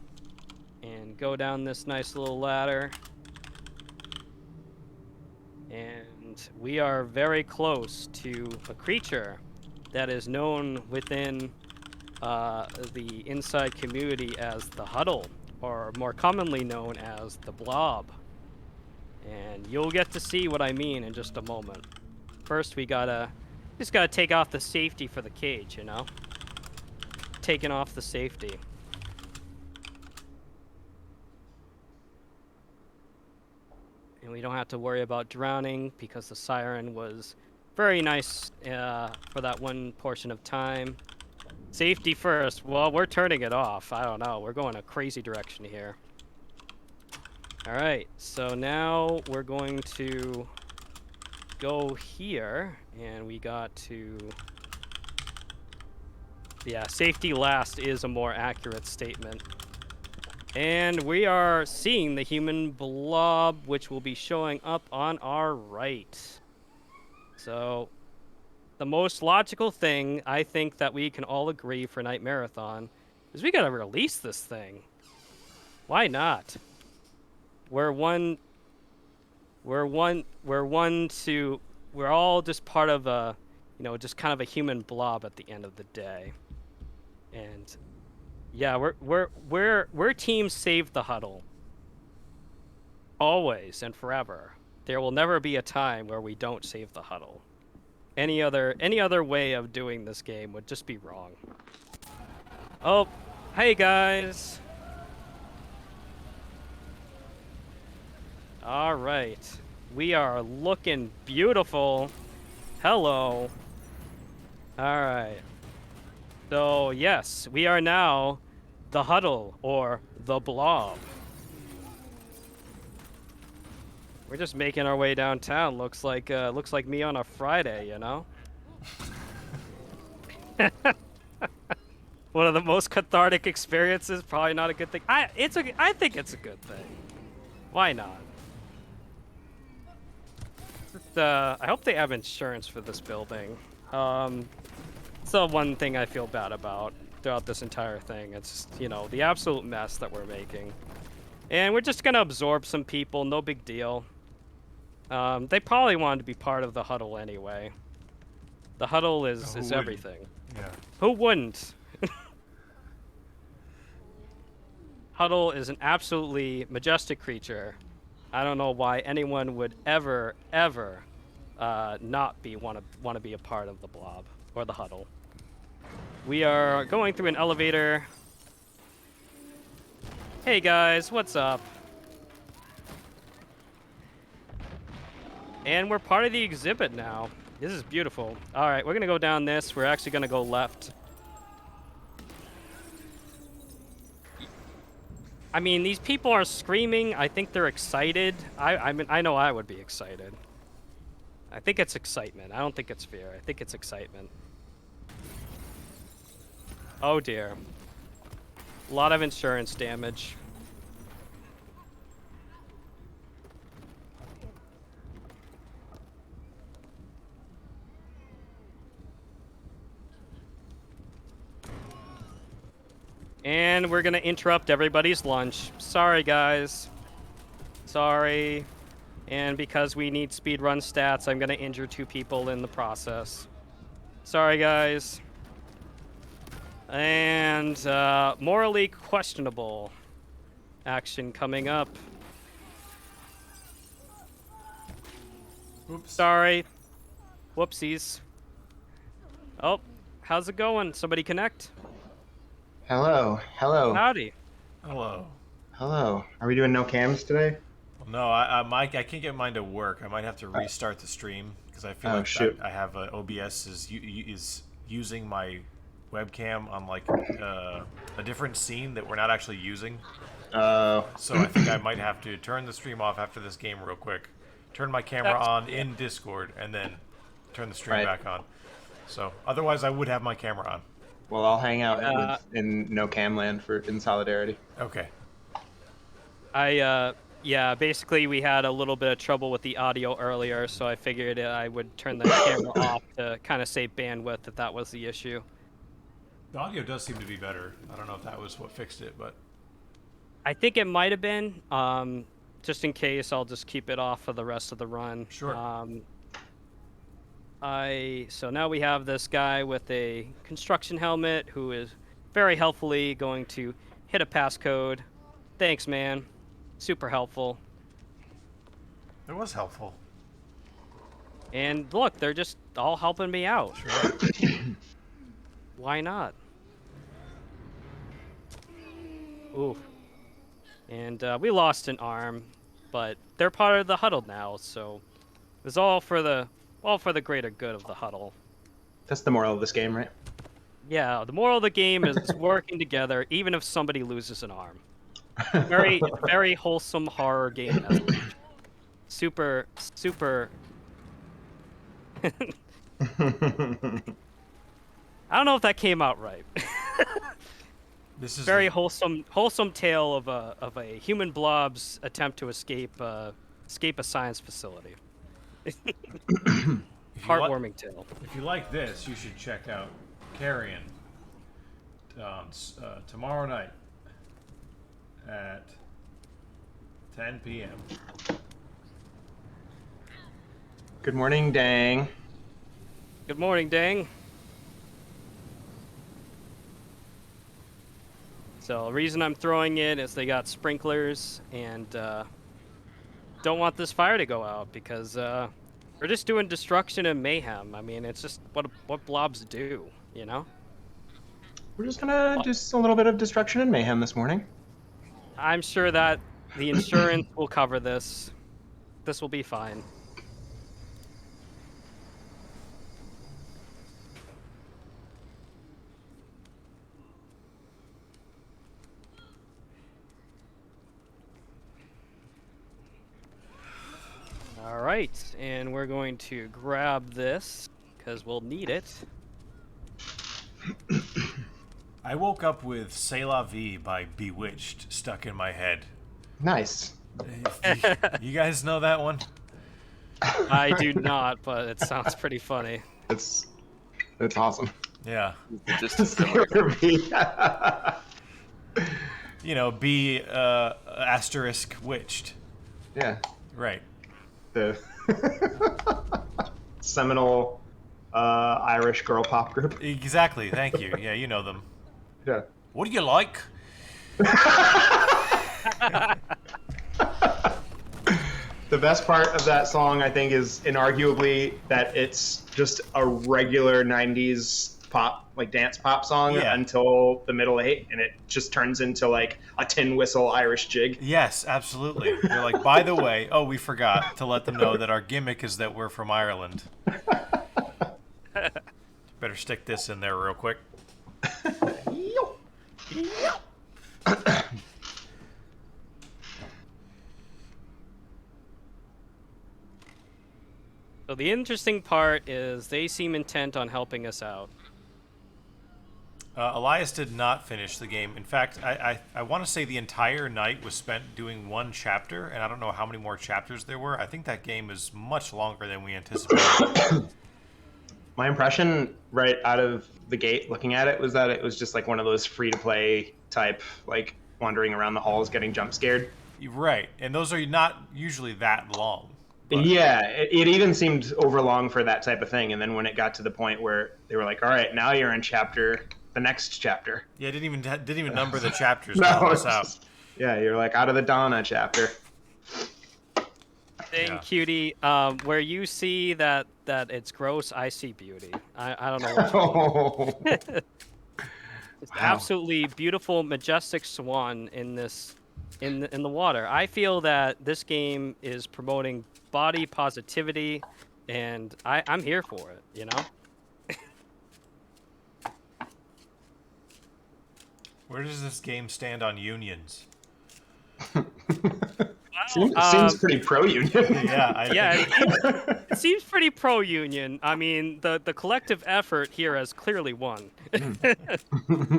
B: and go down this nice little ladder. And we are very close to a creature that is known within the inside community as the Huddle, or more commonly known as the Blob. And you'll get to see what I mean in just a moment. First, we just gotta take off the safety for the cage, you know? Taking off the safety. And we don't have to worry about drowning because the siren was very nice for that one portion of time. Safety first. Well, we're turning it off. I don't know. We're going a crazy direction here. Alright, so now we're going to go here, and we got to... Yeah, safety last is a more accurate statement. And we are seeing the human blob, which will be showing up on our right. So, the most logical thing, I think, that we can all agree for Nightmarathon is we gotta release this thing. Why not? We're all just part of a, you know, just kind of a human blob at the end of the day. And yeah, we're team Save the Huddle. Always and forever. There will never be a time where we don't save the Huddle. Any other way of doing this game would just be wrong. Oh, hey guys. All right, we are looking beautiful. Hello. All right. So yes, we are now the Huddle, or the Blob. We're just making our way downtown. Looks like me on a Friday, you know. One of the most cathartic experiences. Probably not a good thing. I think it's a good thing. Why not? I hope they have insurance for this building. It's the one thing I feel bad about throughout this entire thing. It's, you know, the absolute mess that we're making. And we're just gonna absorb some people, no big deal. They probably wanted to be part of the Huddle anyway. The Huddle is everything.
A: Yeah.
B: Who wouldn't? Huddle is an absolutely majestic creature. I don't know why anyone would ever not want to be a part of the Blob or the Huddle. We are going through an elevator. Hey guys, what's up? And we're part of the exhibit now. This is beautiful. All right, we're gonna go down this. We're actually gonna go left. I mean, these people are screaming. I think they're excited. I mean, I know I would be excited. I think it's excitement. I don't think it's fear. I think it's excitement. Oh dear. A lot of insurance damage. And we're gonna interrupt everybody's lunch. Sorry, guys. Sorry. And because we need speedrun stats, I'm gonna injure 2 people in the process. Sorry, guys. And morally questionable action coming up.
A: Oops.
B: Sorry. Whoopsies. Oh, how's it going? Somebody connect?
D: Hello, hello,
B: Howdy.
A: Hello.
D: hello. Are we doing no cams today?
A: Well, no, I can't get mine to work. I might have to restart the stream because I feel
D: Oh,
A: like
D: shoot.
A: I have OBS is using my webcam on like a different scene that we're not actually using. So I think I might have to turn the stream off after this game real quick, turn my camera
B: That's
A: on
B: cool.
A: in Discord, and then turn the stream
D: Right.
A: back on. So otherwise, I would have my camera on.
D: Well, I'll hang out
B: Uh,
D: in no cam land in solidarity.
A: Okay.
B: Yeah, basically we had a little bit of trouble with the audio earlier, so I figured I would turn the camera off to kind of save bandwidth if that was the issue.
A: The audio does seem to be better. I don't know if that was what fixed it, but
B: I think it might have been. Just in case, I'll just keep it off for the rest of the run.
A: Sure.
B: So now we have this guy with a construction helmet who is very helpfully going to hit a passcode. Thanks, man. Super helpful.
A: it was helpful.
B: And look, they're just all helping me out.
A: Sure.
B: Why not? Ooh. And we lost an arm, but they're part of the huddle now, so it was all for the greater good of the huddle.
D: That's the moral of this game, right?
B: Yeah, the moral of the game is working together, even if somebody loses an arm. Very, very wholesome horror game message. Super. I don't know if that came out right.
A: This is
B: Very wholesome tale of a human blob's attempt to escape a science facility. Heartwarming tale.
A: If you like this, you should check out Carrion tomorrow night at 10 p.m.
D: Good morning, Dang.
B: Good morning, Dang. So the reason I'm throwing it is they got sprinklers and don't want this fire to go out because we're just doing destruction and mayhem. I mean, it's just what blobs do, you know?
D: We're just gonna do a little bit of destruction and mayhem this morning.
B: I'm sure that the insurance will cover this. This will be fine. All right, and we're going to grab this because we'll need it.
A: I woke up with C'est La Vie by Bewitched stuck in my head.
D: Nice.
A: You guys know that one?
B: I do not, but it sounds pretty funny.
D: It's awesome.
A: Yeah.
C: Just a similar.
A: You know, be asterisk witched.
D: Yeah.
A: Right.
D: The seminal Irish girl pop group.
A: Exactly. Thank you. Yeah, you know them.
D: Yeah.
A: What do you like?
D: The best part of that song, I think, is inarguably that it's just a regular 90s pop, like dance pop song
A: Yeah.
D: until the middle eight, and it just turns into like a tin whistle Irish jig.
A: Yes, absolutely. They're like, by the way, oh, we forgot to let them know that our gimmick is that we're from Ireland. Better stick this in there real quick.
B: the interesting part is they seem intent on helping us out.
A: Elias did not finish the game. In fact, I want to say the entire night was spent doing one chapter, and I don't know how many more chapters there were. I think that game is much longer than we anticipated.
D: My impression right out of the gate looking at it was that it was just like one of those free-to-play type, like wandering around the halls getting jump scared.
A: You're right, and those are not usually that long. But
D: Yeah, it even seemed overlong for that type of thing. And then when it got to the point where they were like, all right, now you're in the next chapter.
A: yeah, it didn't even number the chapters.
D: No,
A: to help
D: it's
A: us out.
D: just, yeah, you're like out of the Donna chapter.
B: Thing,
A: Yeah.
B: Cutie, where you see that it's gross, I see beauty. I don't know what you mean.
D: Oh,
B: It's
D: Wow.
B: absolutely beautiful, majestic swan in the water. I feel that this game is promoting body positivity, and I'm here for it. You know.
A: Where does this game stand on unions?
D: seems pretty pro-union.
A: Yeah,
B: Yeah, it seems pretty pro-union. I mean, the collective effort here has clearly won.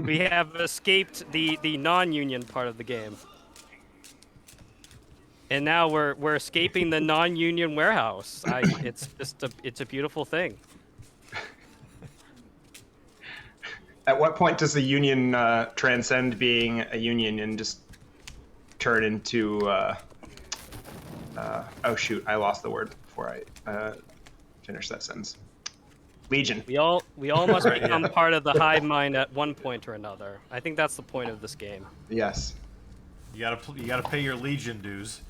B: We have escaped the non-union part of the game, and now we're escaping the non-union warehouse. It's a beautiful thing.
D: At what point does the union transcend being a union and just turn into? Oh shoot! I lost the word before I finish that sentence. Legion.
B: We all must
A: Right,
B: become
A: yeah.
B: part of the hive mind at one point or another. I think that's the point of this game.
D: Yes.
A: you gotta pay your Legion dues.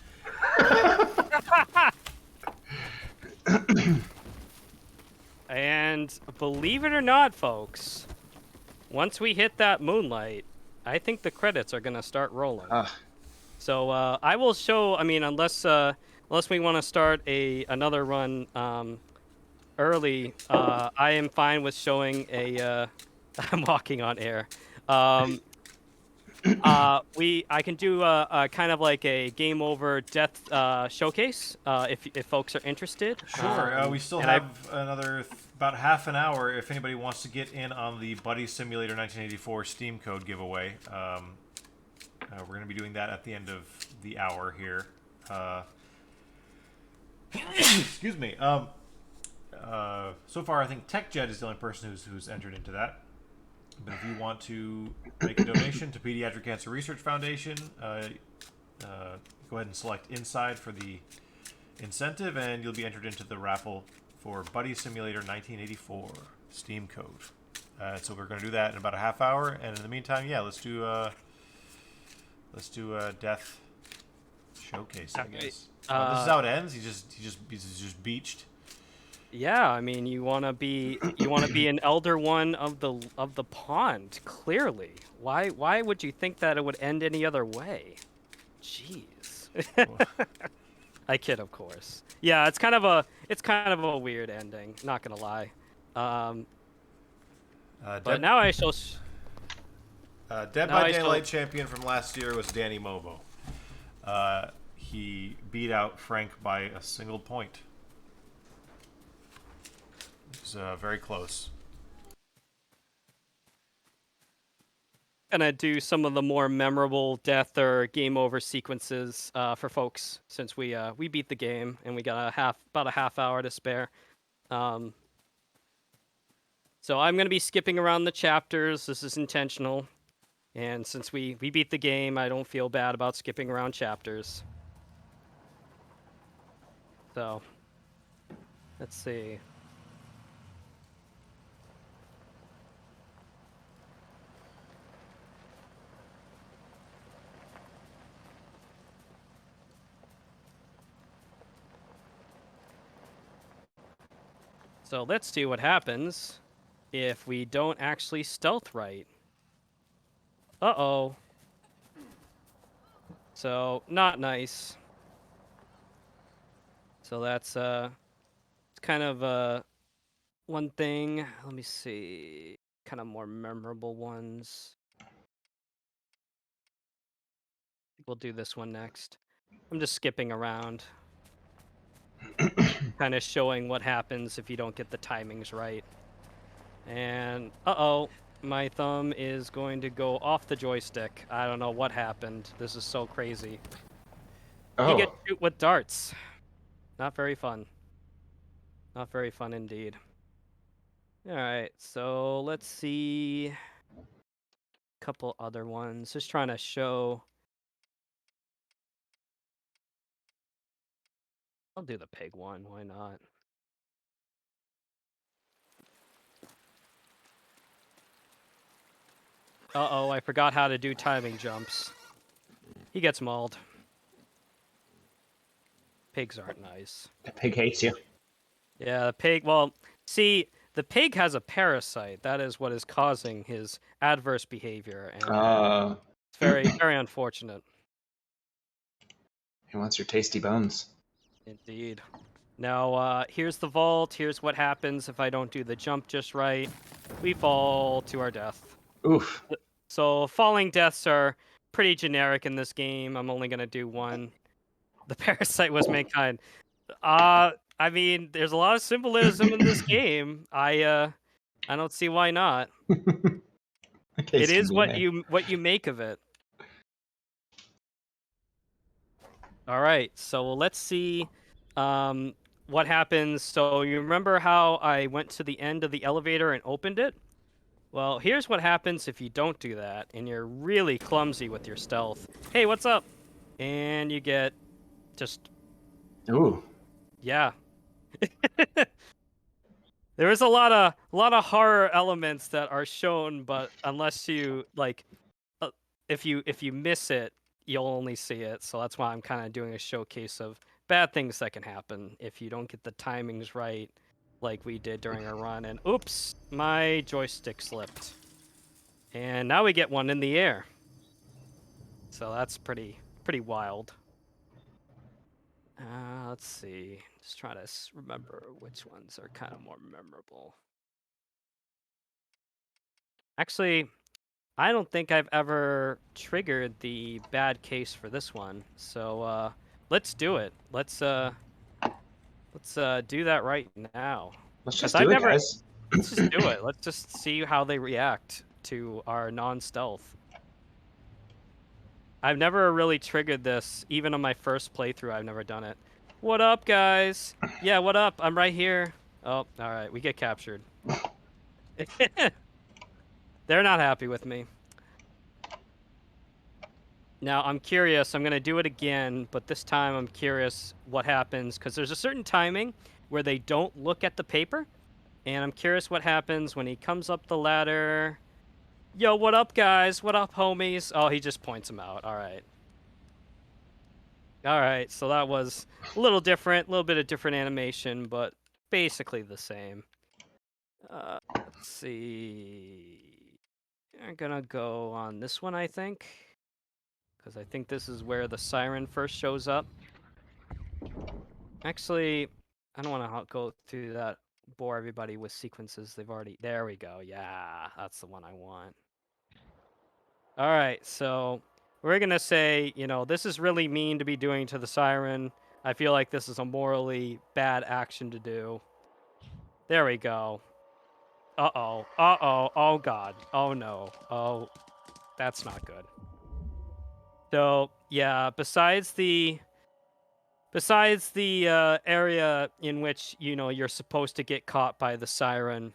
B: And believe it or not, folks, once we hit that moonlight, I think the credits are gonna start rolling. So I will show. I mean, unless we want to start another run early, I am fine with showing a. I'm walking on air. I can do a kind of like a game over death showcase if folks are interested.
A: Sure. We still
B: and I-
A: have another about half an hour if anybody wants to get in on the Buddy Simulator 1984 Steam code giveaway. We're going to be doing that at the end of the hour here. Excuse me. So far, I think TechJet is the only person who's entered into that. But if you want to make a donation to Pediatric Cancer Research Foundation, go ahead and select Inside for the incentive, and you'll be entered into the raffle for Buddy Simulator 1984 Steam code. So we're going to do that in about a half hour, and in the meantime, yeah, let's do a death showcase, I guess. This is how it ends. He's just beached.
B: Yeah, I mean, you want to be an elder one of the pond. Clearly, why would you think that it would end any other way? Jeez. I kid, of course. Yeah, it's kind of a weird ending. Not gonna lie. But now I shall.
A: Dead
B: Now
A: by
B: I shall-
A: Daylight champion from last year was Danny Movo. He beat out Frank by a single point. It was very close.
B: Gonna do some of the more memorable death or game over sequences for folks since we beat the game and we got about a half hour to spare. So I'm gonna be skipping around the chapters. This is intentional, and since we beat the game, I don't feel bad about skipping around chapters. So let's see. So let's see what happens if we don't actually stealth right. Uh-oh. So, not nice. So that's kind of one thing. Let me see. Kind of more memorable ones. We'll do this one next. I'm just skipping around. kind of showing what happens if you don't get the timings right. And uh-oh, my thumb is going to go off the joystick. I don't know what happened. This is so crazy. You get
D: Oh,
B: to shoot with darts. Not very fun. Not very fun indeed. All right, so let's see a couple other ones. Just trying to show. I'll do the pig one. Why not? Uh-oh, I forgot how to do timing jumps. He gets mauled. Pigs aren't nice.
D: the pig hates you.
B: Yeah, the pig. Well, see, the pig has a parasite. That is what is causing his adverse behavior, and it's very, very unfortunate.
D: He wants your tasty bones.
B: Indeed. Now, here's the vault. Here's what happens if I don't do the jump just right. We fall to our death.
D: Oof.
B: So falling deaths are pretty generic in this game. I'm only gonna do one. The parasite was mankind. I mean, there's a lot of symbolism in this game. I don't see why not. It is what you make of it. All right, so let's see what happens. So you remember how I went to the end of the elevator and opened it? Well, here's what happens if you don't do that, and you're really clumsy with your stealth. Hey, what's up? And you get just
D: Ooh.
B: yeah. There is a lot of horror elements that are shown, but unless you like, if you miss it, you'll only see it. So that's why I'm kind of doing a showcase of bad things that can happen if you don't get the timings right, like we did during our run. And oops, my joystick slipped. And now we get one in the air. So that's pretty wild. Let's see. Just try to remember which ones are kind of more memorable. Actually, I don't think I've ever triggered the bad case for this one. So let's do it. Let's do that right now.
D: Let's
B: 'Cause
D: just do it, guys.
B: Let's just do it. Let's just see how they react to our non-stealth. I've never really triggered this. Even on my first playthrough, I've never done it. What up, guys? Yeah, what up? I'm right here. Oh, all right. We get captured. They're not happy with me. Now, I'm curious. I'm going to do it again, but this time I'm curious what happens, because there's a certain timing where they don't look at the paper, and I'm curious what happens when he comes up the ladder. Yo, what up, guys? What up, homies? Oh, he just points them out. All right. All right, so that was a little different, a little bit of different animation, but basically the same. Let's see. I'm gonna go on this one, I think, because I think this is where the siren first shows up. Actually, I don't want to go through that, bore everybody with sequences they've already... There we go. Yeah, that's the one I want. All right, so we're going to say, this is really mean to be doing to the siren. I feel like this is a morally bad action to do. There we go. Uh-oh. Uh-oh. Oh, God. Oh, no. Oh, that's not good. So, yeah, besides the area in which, you're supposed to get caught by the siren,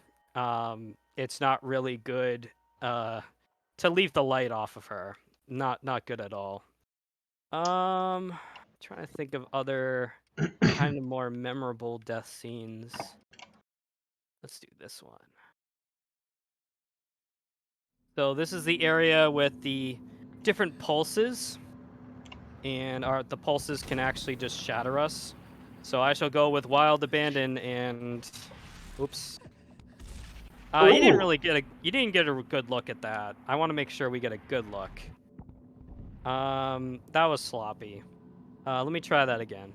B: it's not really good to leave the light off of her. Not good at all. Trying to think of other kind of more memorable death scenes. Let's do this one. So this is the area with the different pulses, and the pulses can actually just shatter us. So I shall go with Wild Abandon and, oops. You didn't get a good look at that. I want to make sure we get a good look. That was sloppy. Let me try that again.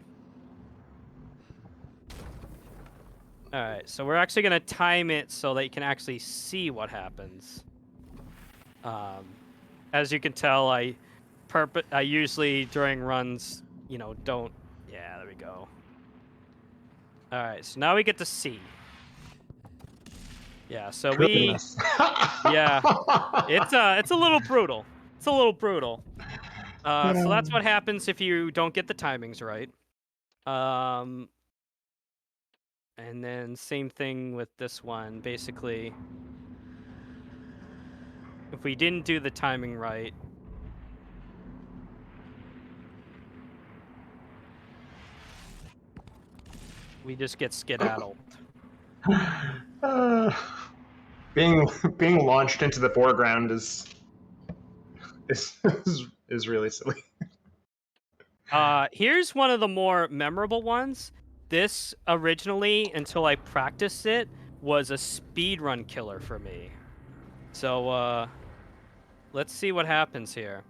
B: All right, so we're actually gonna time it so that you can actually see what happens. As you can tell, I usually during runs, don't. Yeah, there we go. All right, so now we get to C. Yeah, so
D: Goodness.
B: yeah, it's a little brutal. It's a little brutal. So that's what happens if you don't get the timings right. And then same thing with this one. Basically, if we didn't do the timing right, we just get skedaddled.
D: Being launched into the foreground is really silly.
B: Here's one of the more memorable ones. This originally, until I practiced it, was a speedrun killer for me. So, let's see what happens here.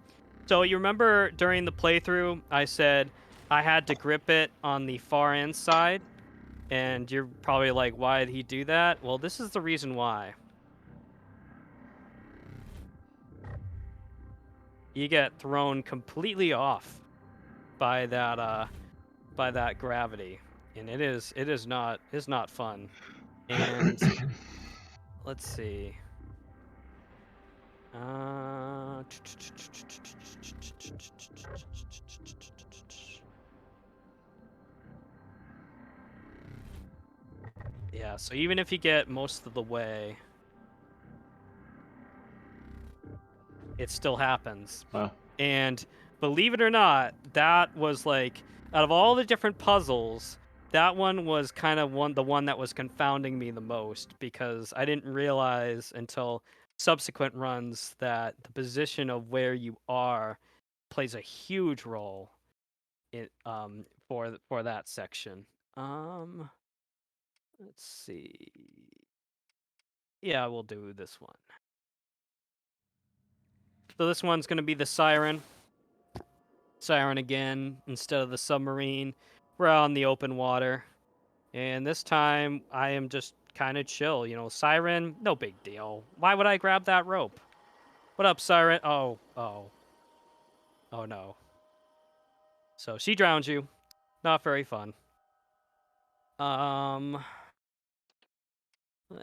B: So you remember during the playthrough, I said I had to grip it on the far end side, and you're probably like, why did he do that? Well, this is the reason why. You get thrown completely off by that gravity, and it is not fun. And let's see. Yeah, so even if you get most of the way, it still happens.
D: Wow.
B: And believe it or not, that was like, out of all the different puzzles, that one was kind of the one that was confounding me the most, because I didn't realize until subsequent runs that the position of where you are plays a huge role in for that section. Let's see. Yeah, we'll do this one. So this one's going to be the siren. Siren again instead of the submarine. We're out on the open water. And this time I am just kind of chill. You know, siren, no big deal. Why would I grab that rope? What up, siren? Oh no. So she drowns you. Not very fun.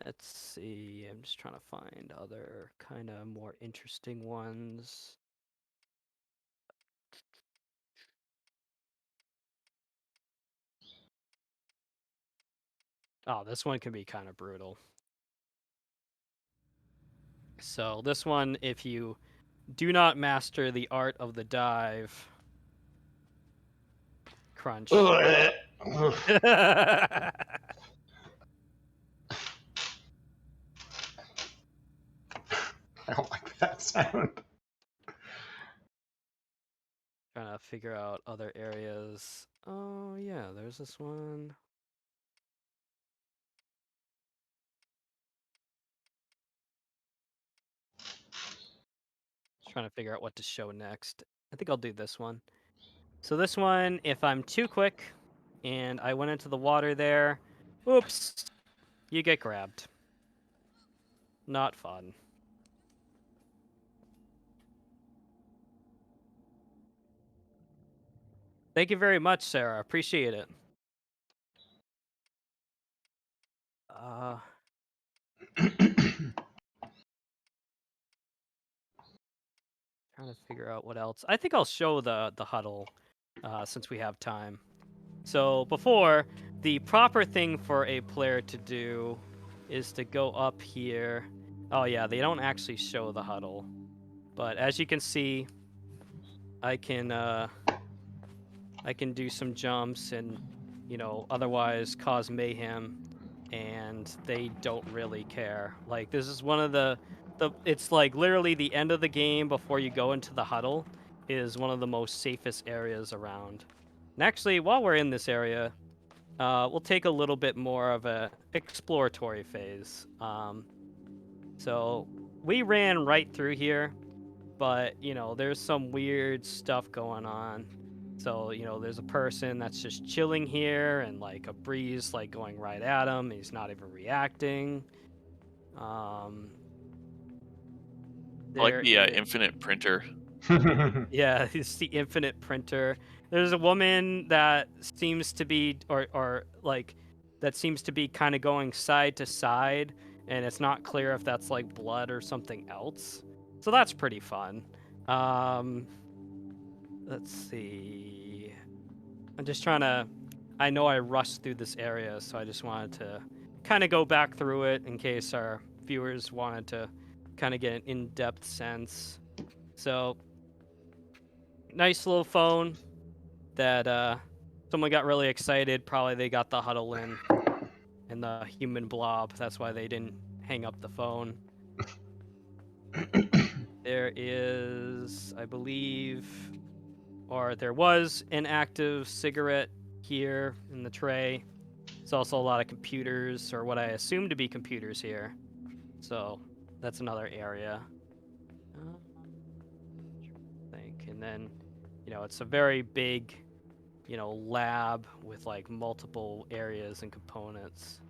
B: Let's see. I'm just trying to find other kind of more interesting ones. Oh, this one can be kind of brutal. So this one, if you do not master the art of the dive, crunch.
D: Ugh.
B: Trying
D: I don't like that sound.
B: to figure out other areas. Oh yeah, there's this one. Trying to figure out what to show next. I think I'll do this one. So this one, if I'm too quick and I went into the water there, oops, you get grabbed. Not fun. Thank you very much, Sarah. Appreciate it. Trying to figure out what else. I think I'll show the huddle since we have time. So before, the proper thing for a player to do is to go up here. Oh yeah, they don't actually show the huddle, but as you can see, I can do some jumps and, you know, otherwise cause mayhem, and they don't really care. Like, this is one of the it's like literally the end of the game before you go into the huddle is one of the most safest areas around. And actually, while we're in this area, we'll take a little bit more of a exploratory phase. So we ran right through here, but, you know, there's some weird stuff going on. So, you know, there's a person that's just chilling here, and like a breeze like going right at him. He's not even reacting.
C: I like the infinite printer.
B: Yeah, it's the infinite printer. There's a woman that seems to be, or like, that seems to be kind of going side to side, and it's not clear if that's like blood or something else. So that's pretty fun. Let's see. I'm just trying to. I know I rushed through this area, so I just wanted to kind of go back through it in case our viewers wanted to kind of get an in-depth sense. So, nice little phone that someone got really excited. Probably they got the huddle in and the human blob. That's why they didn't hang up the phone. There is, I believe, or there was an active cigarette here in the tray. There's also a lot of computers, or what I assume to be computers here. So that's another area. I think, and then, it's a very big, lab with like multiple areas and components.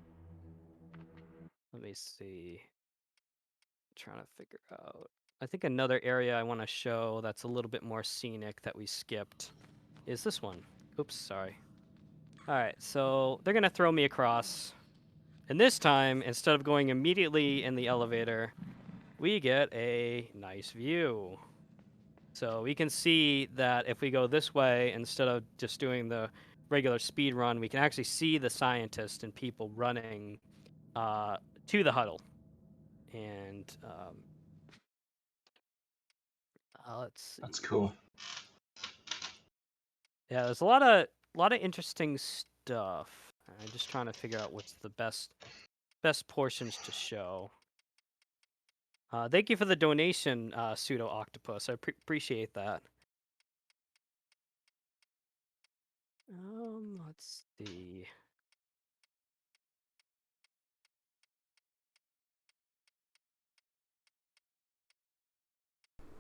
B: Let me see. I'm trying to figure out. I think another area I want to show that's a little bit more scenic that we skipped is this one. Oops, sorry. All right, so they're gonna throw me across. And this time, instead of going immediately in the elevator, we get a nice view. So we can see that if we go this way, instead of just doing the regular speed run, we can actually see the scientists and people running to the huddle. And let's see.
D: That's cool.
B: Yeah, there's a lot of interesting stuff. I'm just trying to figure out what's the best portions to show. Thank you for the donation, Pseudo Octopus. I appreciate that. Let's see.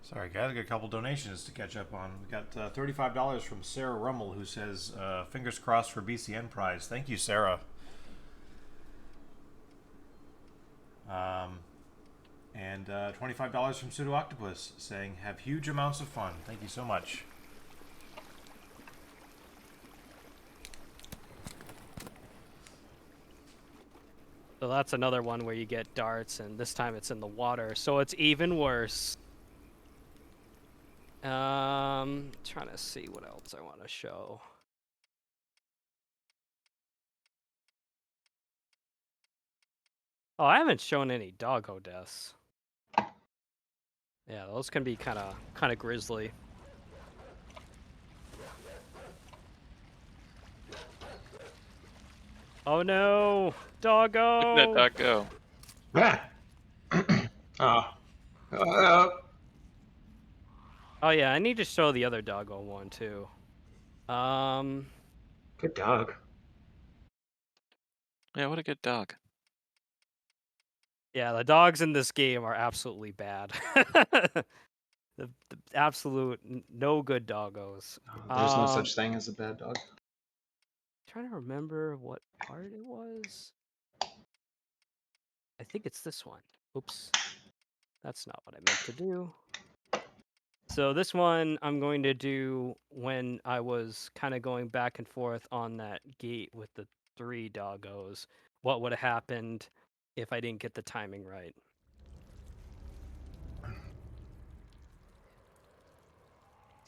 A: Sorry, guys, I got a couple donations to catch up on. We got $35 from Sarah Rummel, who says, fingers crossed for BCN prize. Thank you, Sarah. And $25 from Pseudo Octopus, saying, have huge amounts of fun. Thank you so much.
B: So that's another one where you get darts, and this time it's in the water, so it's even worse. Trying to see what else I want to show. Oh, I haven't shown any doggo deaths. Yeah, those can be kind of grisly. Oh no, doggo!
C: Look at that dog go.
B: Oh yeah, I need to show the other doggo one too.
D: Good dog.
C: Yeah, what a good dog.
B: Yeah, the dogs in this game are absolutely bad. the absolute no good doggos.
D: There's no such thing as a bad dog.
B: Trying to remember what part it was. I think it's this one. Oops. That's not what I meant to do. So this one I'm going to do when I was kind of going back and forth on that gate with the 3 doggos. What would have happened if I didn't get the timing right?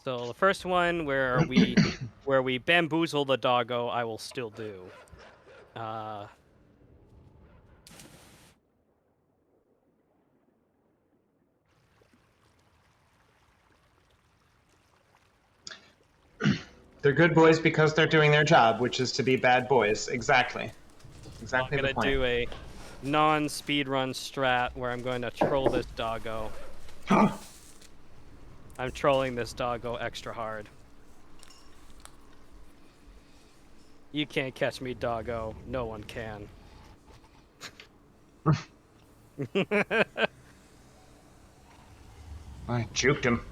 B: So the first one where we bamboozle the doggo, I will still do.
D: They're good boys because they're doing their job, which is to be bad boys. Exactly.
B: I'm gonna do a non-speed run strat where I'm going to troll this doggo. I'm trolling this doggo extra hard. You can't catch me, doggo. No one can.
D: I juked him.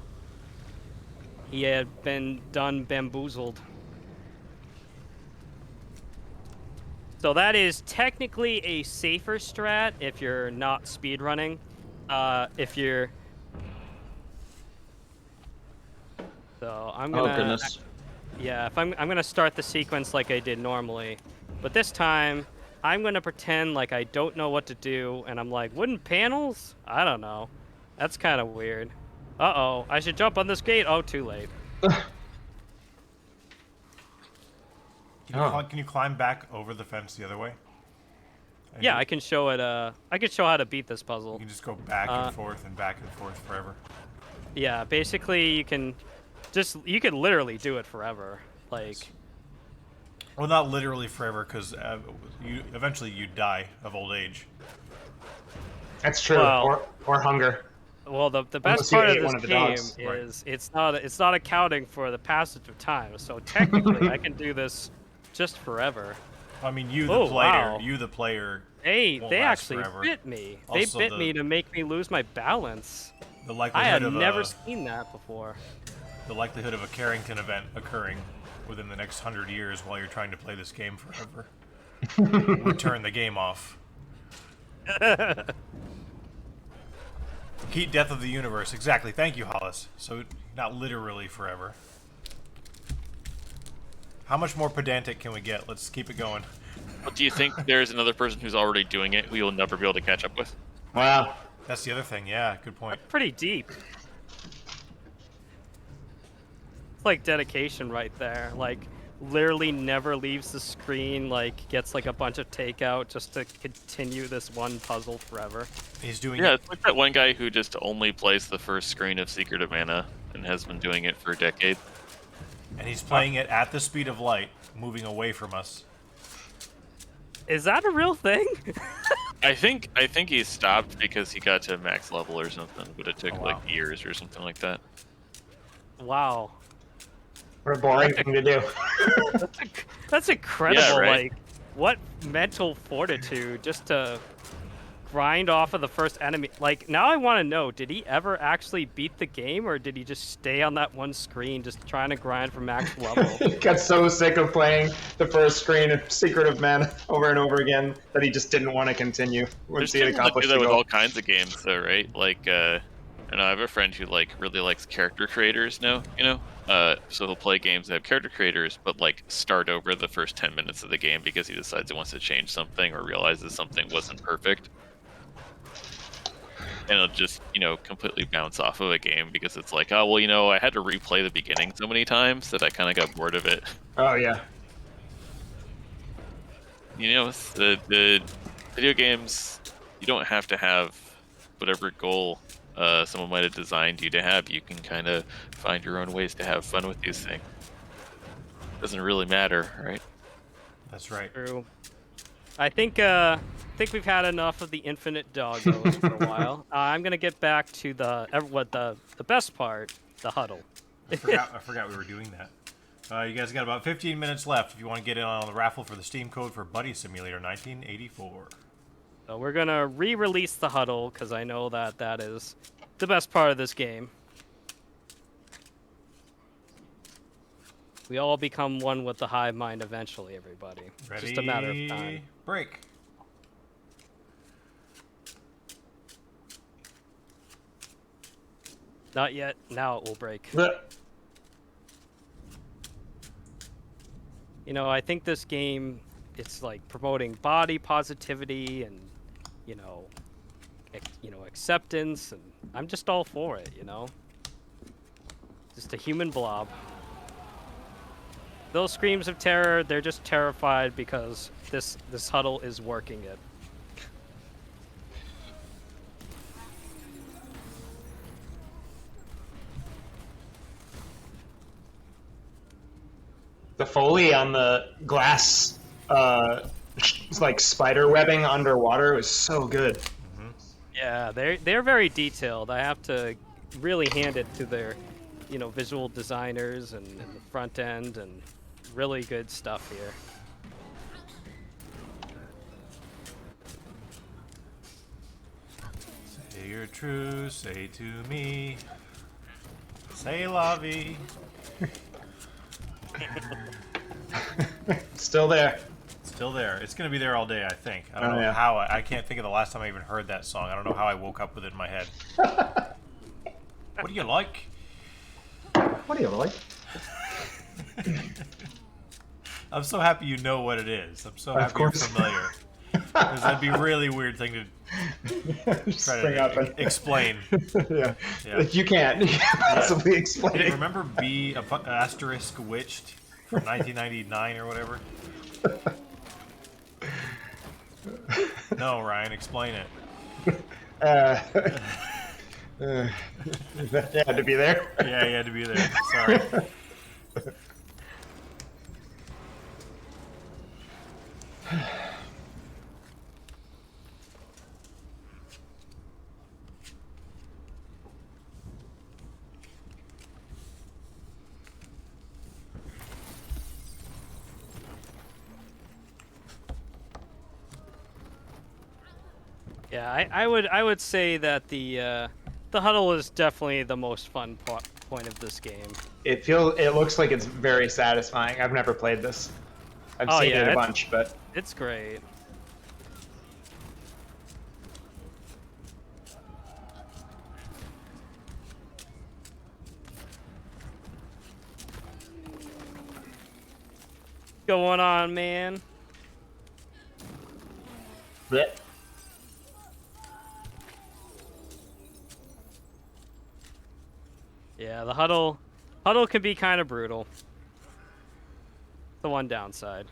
B: He had been done bamboozled. So that is technically a safer strat if you're not speedrunning. If you're... So I'm gonna...
D: Oh, goodness.
B: Yeah, if I'm gonna start the sequence like I did normally. But this time, I'm gonna pretend like I don't know what to do, and I'm like, wooden panels? I don't know. That's kind of weird. Uh-oh, I should jump on this gate. Oh, too late.
A: Can you climb back over the fence the other way? And
B: Yeah, I can show it. I can show how to beat this
A: You
B: puzzle.
A: can just go back and forth and back and forth forever.
B: Yeah, basically you can literally do it forever. Like,
A: Well, not literally forever, because eventually you die of old age.
D: That's true.
B: Well-
D: Or hunger.
B: well, the
D: Unless
B: best
D: you
B: part
D: ate
B: of
D: one
B: this
D: of the
B: game
D: dogs.
B: is it's not accounting for the passage of time. So technically, I can do this just forever.
A: I mean, you the
B: Oh,
A: player,
B: wow.
A: Won't
B: They
A: last
B: actually
A: forever.
B: bit me.
A: Also,
B: They bit me to make me lose my balance.
A: The
B: I
A: likelihood
B: had
A: of
B: never seen that before.
A: the likelihood of a Carrington event occurring within the next 100 years while you're trying to play this game forever would turn the game off. Heat death of the universe. Exactly. Thank you, Hollis. So not literally forever. How much more pedantic can we get? Let's keep it going.
C: But do you think there's another person who's already doing it who you'll never be able to catch up with?
D: Wow.
A: That's the other thing. Yeah, good point.
B: Pretty deep. It's like dedication right there. Like, literally never leaves the screen. Like, gets like a bunch of takeout just to continue this one puzzle forever.
A: He's doing
C: Yeah,
A: it.
C: it's like that one guy who just only plays the first screen of Secret of Mana and has been doing it for a decade.
A: And he's playing it at the speed of light, moving away from us.
B: Is that a real thing?
C: I think he stopped because he got to max level or something, but it took
A: Oh, wow.
C: like years or something like that.
B: Wow.
D: What a boring thing to do.
B: That's incredible.
C: Yeah, right?
B: Like, what mental fortitude just to grind off of the first enemy. Like, now I want to know, did he ever actually beat the game, or did he just stay on that one screen just trying to grind for max level?
D: Got so sick of playing the first screen of Secret of Mana over and over again that he just didn't want to continue once
C: There's
D: he had
C: people that do
D: accomplished
C: that
D: the
C: with
D: goal.
C: all kinds of games, though, right? Like, I know I have a friend who like really likes character creators now, you know. So he'll play games that have character creators, but like start over the first 10 minutes of the game because he decides he wants to change something or realizes something wasn't perfect. And it'll just, you know, completely bounce off of a game because it's like, oh, well, you know, I had to replay the beginning so many times that I kind of got bored of it.
D: Oh, yeah.
C: You know, it's the video games, you don't have to have whatever goal someone might have designed you to have. You can kind of find your own ways to have fun with these things. Doesn't really matter, right?
A: That's right.
B: True. I think we've had enough of the infinite doggos for a while. I'm gonna get back to the best part, the huddle.
A: I forgot we were doing that. You guys got about 15 minutes left if you want to get in on the raffle for the Steam code for Buddy Simulator 1984.
B: So we're gonna re-release the huddle because I know that is the best part of this game. We all become one with the hive mind eventually, everybody.
A: Ready?
B: Just a matter of time.
A: Break.
B: Not yet. Now it will break.
D: But
B: You know, I think this game, it's like promoting body positivity and, you know, acceptance, and I'm just all for it. You know, just a human blob. Those screams of terror, they're just terrified because this huddle is working it.
D: the Foley on the glass, like spider webbing underwater was so good.
B: Yeah, they're very detailed. I have to really hand it to their, you know, visual designers and the front end, and really good stuff here.
A: Say you're true, say to me. Say la vie.
D: Still there.
A: Still there. It's going to be there all day, I think. I don't
D: Oh,
A: know
D: yeah.
A: how. I can't think of the last time I even heard that song. I don't know how I woke up with it in my head. What do you like?
D: What do you like?
A: I'm so happy you know what it is. I'm so
D: Of
A: happy you're
D: course.
A: familiar. Because that'd be a really weird thing to
D: Just
A: try
D: bring up
A: to
D: and
A: explain.
D: yeah.
A: Yeah.
D: Like you can't possibly explain
A: Hey,
D: it.
A: remember B asterisk witched from 1999 or whatever? No, Ryan, explain it.
D: Uh, you had to be there.
A: Yeah, you had to be there. Sorry.
B: Yeah, I would say that the huddle is definitely the most fun point of this game.
D: It looks like it's very satisfying. I've never played this. I've
B: Oh,
D: seen
B: yeah,
D: it a bunch, but
B: It's great. Going on, man?
D: bleh.
B: Yeah, the huddle can be kind of brutal. The one downside.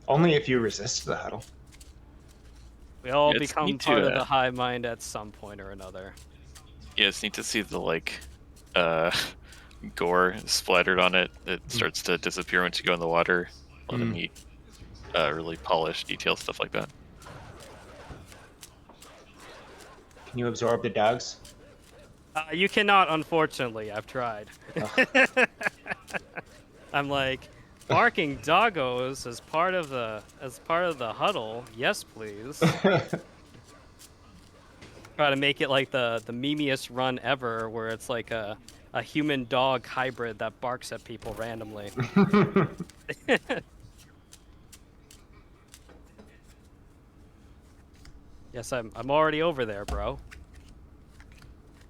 D: Only if you resist the huddle.
B: We all
C: Yeah, it's
B: become
C: neat
B: part
C: to,
B: of the hive mind at some point or another.
C: Yeah, it's neat to see the like gore splattered on it. It starts to disappear once you go in the water. A lot of neat, really polished, detailed stuff like that.
D: Can you absorb the dogs?
B: You cannot, unfortunately. I've tried. I'm like, barking doggos as part of the huddle. Yes, please. Try to make it like the memeiest run ever, where it's like a human dog hybrid that barks at people randomly. Yes, I'm already over there, bro.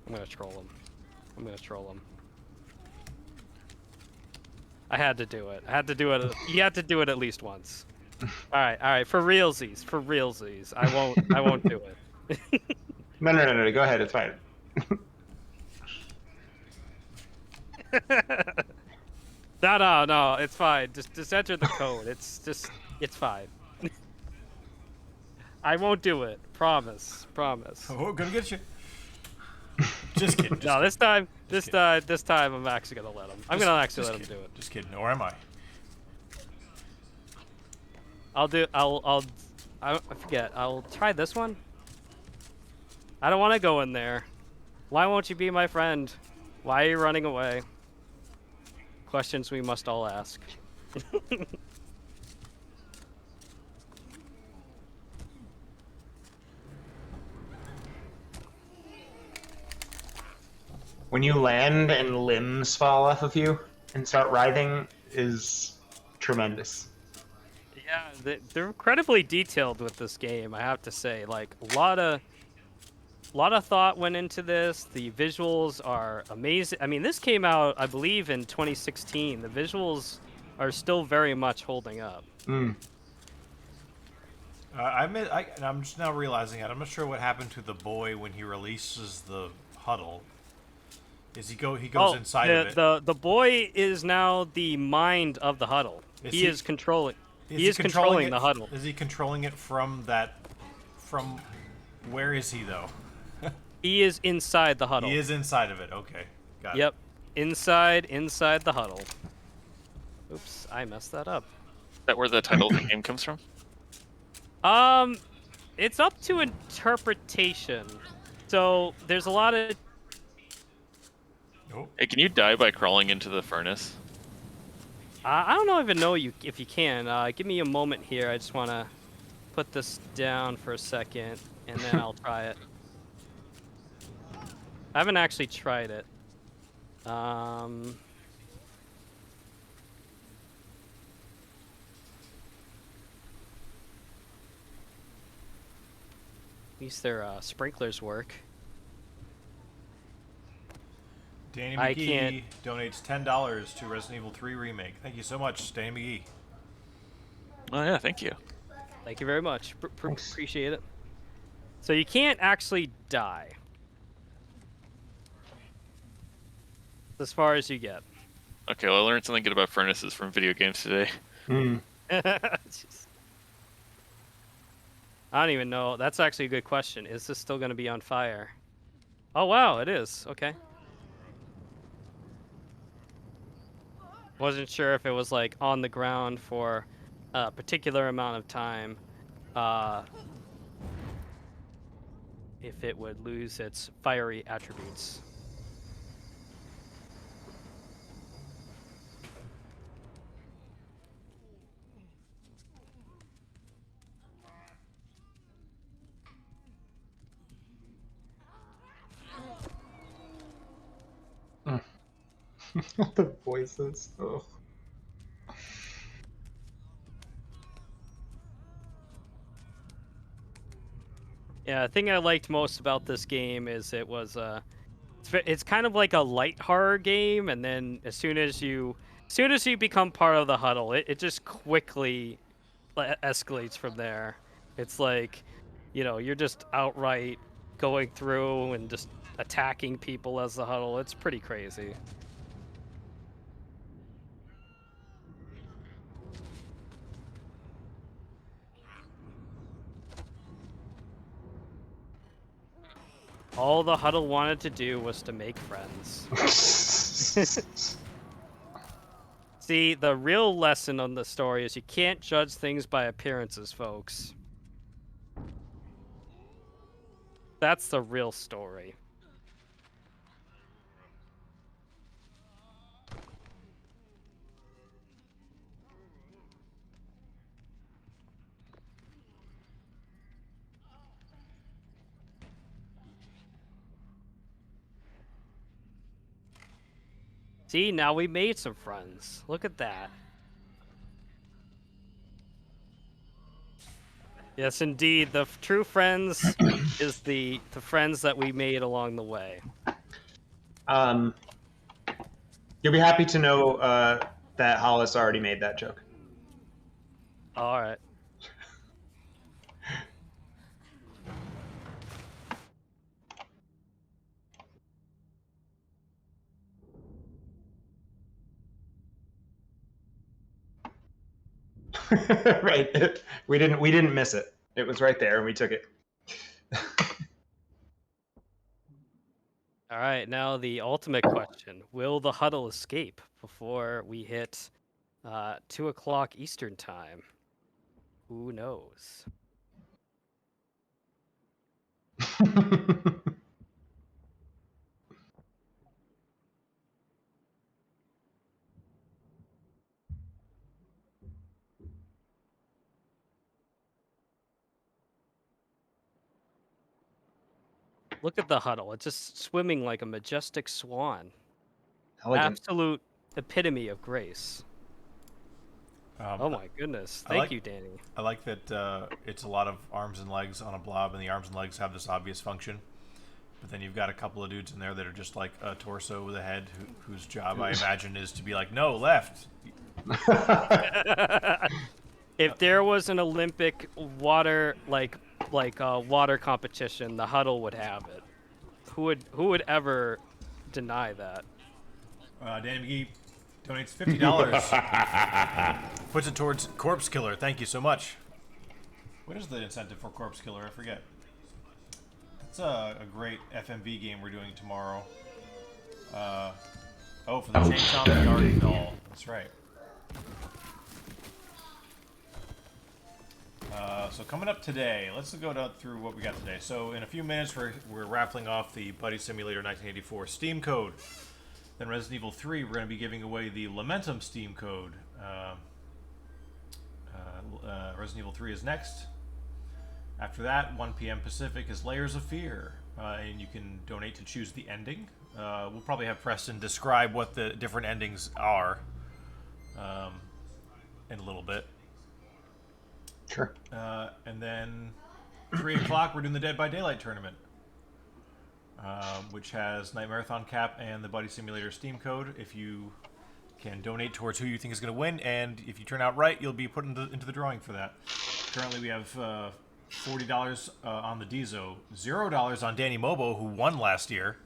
B: I'm gonna troll him. I'm gonna troll him. I had to do it. I had to do it. You had to do it at least once. All right. For realsies. For realsies. I won't do it.
D: No. Go ahead. It's fine.
B: No. It's fine. Just enter the code. It's fine. I won't do it. Promise.
A: Oh, gonna get you. Just kidding.
B: No, this time I'm actually gonna let him. I'm gonna actually let him do it.
A: Just kidding. Or am I?
B: I forget. I'll try this one. I don't want to go in there. Why won't you be my friend? Why are you running away? Questions we must all ask.
D: When you land and limbs fall off of you and start writhing is tremendous.
B: Yeah, they're incredibly detailed with this game, I have to say. Like, a lot of thought went into this. The visuals are amazing. I mean, this came out, I believe, in 2016. The visuals are still very much holding up.
A: I'm just now realizing it. I'm not sure what happened to the boy when he releases the huddle. He goes inside of it?
B: The boy is now the mind of the huddle. He is controlling. He is controlling the huddle.
A: Is he controlling it from that? From where is he though?
B: He is inside the huddle.
A: He is inside of it. Okay, got it.
B: Yep, inside the huddle. Oops, I messed that up.
C: Is that where the title of the game comes from?
B: It's up to interpretation. So there's a lot of.
A: Nope.
C: Hey, can you die by crawling into the furnace?
B: I don't even know if you can. Give me a moment here. I just want to put this down for a second, and then I'll try it. I haven't actually tried it. At least their sprinklers work.
A: Danny
B: I
A: McGee
B: can't.
A: donates $10 to Resident Evil 3 Remake. Thank you so much, Danny McGee.
C: Oh yeah, thank you.
B: Thank you very much.
D: Thanks.
B: Appreciate it. So you can't actually die. As far as you get.
C: Okay, well I learned something good about furnaces from video games today.
B: Jeez. I don't even know. That's actually a good question. Is this still going to be on fire? Oh, wow, it is. Okay. Wasn't sure if it was like on the ground for a particular amount of time. If it would lose its fiery attributes.
D: The voices. Oh.
B: Yeah, the thing I liked most about this game is it's kind of like a light horror game, and then as soon as you become part of the huddle, it just quickly escalates from there. It's like, you're just outright going through and just attacking people as the huddle. It's pretty crazy. All the huddle wanted to do was to make friends. See, the real lesson on the story is you can't judge things by appearances, folks. That's the real story. See, now we made some friends. Look at that. Yes, indeed. The true friends is the friends that we made along the way.
D: You'll be happy to know that Hollis already made that joke.
B: All right.
D: Right. We didn't miss it. It was right there and we took it.
B: All right. Now the ultimate question: will the huddle escape before we hit 2 o'clock Eastern time? Who knows? Look at the huddle. It's just swimming like a majestic swan.
D: Elegant.
B: Absolute epitome of grace. Oh
A: Um,
B: my goodness.
A: I
B: Thank
A: like-
B: you, Danny.
A: I like that it's a lot of arms and legs on a blob, and the arms and legs have this obvious function. But then you've got a couple of dudes in there that are just like a torso with a head, whose job I imagine is to be like, no, left.
B: If there was an Olympic water water competition, the huddle would have it. Who would ever deny that?
A: Danny McGee donates $50. Puts it towards Corpse Killer. Thank you so much. What is the incentive for Corpse Killer? I forget. It's a great FMV game we're doing tomorrow. For the Chainsaw VR doll. That's right. So coming up today, let's go through what we got today. So in a few minutes, we're raffling off the Buddy Simulator 1984 Steam code. Then Resident Evil 3, we're going to be giving away the Lamentum Steam code. Resident Evil 3 is next. After that, 1 p.m. Pacific is Layers of Fear, and you can donate to choose the ending. We'll probably have Preston describe what the different endings are in a little bit.
D: Sure.
A: And then 3 o'clock, we're doing the Dead by Daylight tournament. which has Nightmarathon cap and the Buddy Simulator Steam code. If you can donate towards who you think is going to win, and if you turn out right, you'll be put into the drawing for that. Currently, we have $40 on the Dizo, $0 on Danny Mobo, who won last year,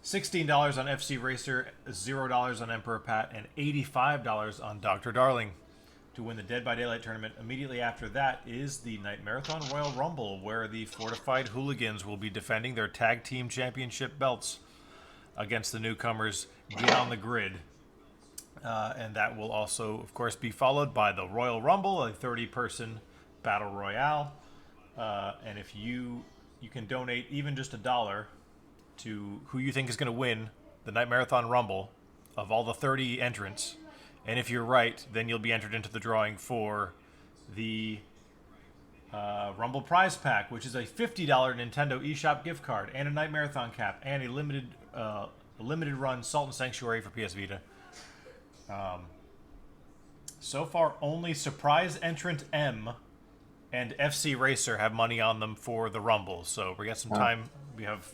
A: $16 on FC Racer, $0 on Emperor Pat, and $85 on Dr. Darling to win the Dead by Daylight tournament. Immediately after that is the Nightmarathon Royal Rumble, where the Fortified Hooligans will be defending their tag team championship belts against the newcomers Get on the Grid. And that will also, of course, be followed by the Royal Rumble, a 30-person battle royale. And if you can donate even just $1 to who you think is going to win the Nightmarathon Rumble of all the 30 entrants. And if you're right, then you'll be entered into the drawing for the Rumble Prize Pack, which is a $50 Nintendo eShop gift card and a Nightmarathon cap and a limited run Salt and Sanctuary for PS Vita. So far, only Surprise Entrant M and FC Racer have money on them for the Rumble. So we got some time. We have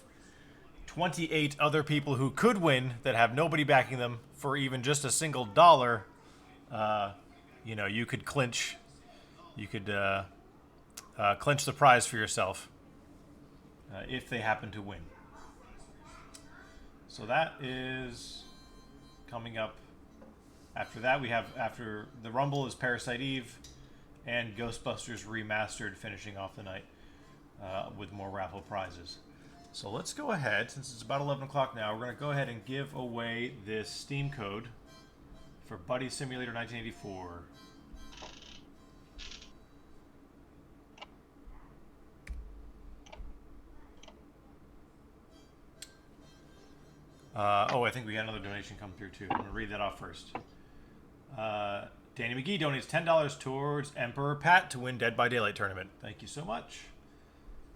A: 28 other people who could win that have nobody backing them for even just a single dollar. You could clinch. You could clinch the prize for yourself if they happen to win. So that is coming up. After that, after the Rumble is Parasite Eve and Ghostbusters Remastered finishing off the night with more raffle prizes. So let's go ahead, since it's about 11 o'clock now, we're going to go ahead and give away this Steam code for Buddy Simulator 1984. I think we got another donation come through too. I'm going to read that off first. Danny McGee donates $10 towards Emperor Pat to win Dead by Daylight tournament. Thank you so much.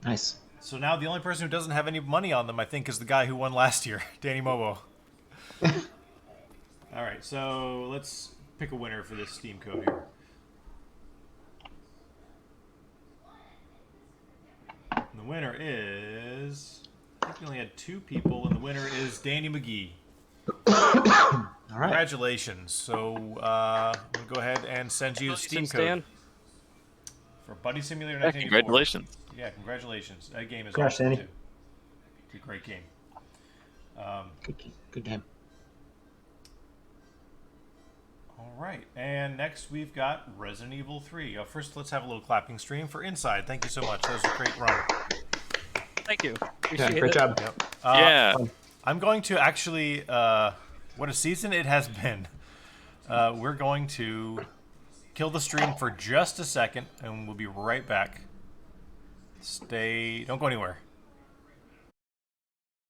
E: Nice.
A: So now the only person who doesn't have any money on them, I think, is the guy who won last year, Danny Mobo. All right, so let's pick a winner for this Steam code here. And the winner is... I think we only had 2 people, and the winner is Danny McGee.
E: All right.
A: Congratulations. So we'll go ahead and send you a Steam code
B: Dan.
A: for Buddy Simulator
C: Yeah,
A: 1984.
C: congratulations.
A: Yeah, congratulations. That game is
E: Congrats,
A: awesome,
E: Danny.
A: too. It's a great game.
E: Good game.
A: All right, and next we've got Resident Evil 3. First, let's have a little clapping stream for Inside. Thank you so much. That was a great run.
B: Thank you.
E: Yeah,
B: Appreciate
E: great
B: it.
E: job.
A: Yep.
C: Yeah.
A: I'm going to actually, what a season it has been. We're going to kill the stream for just a second, and we'll be right back. Don't go anywhere.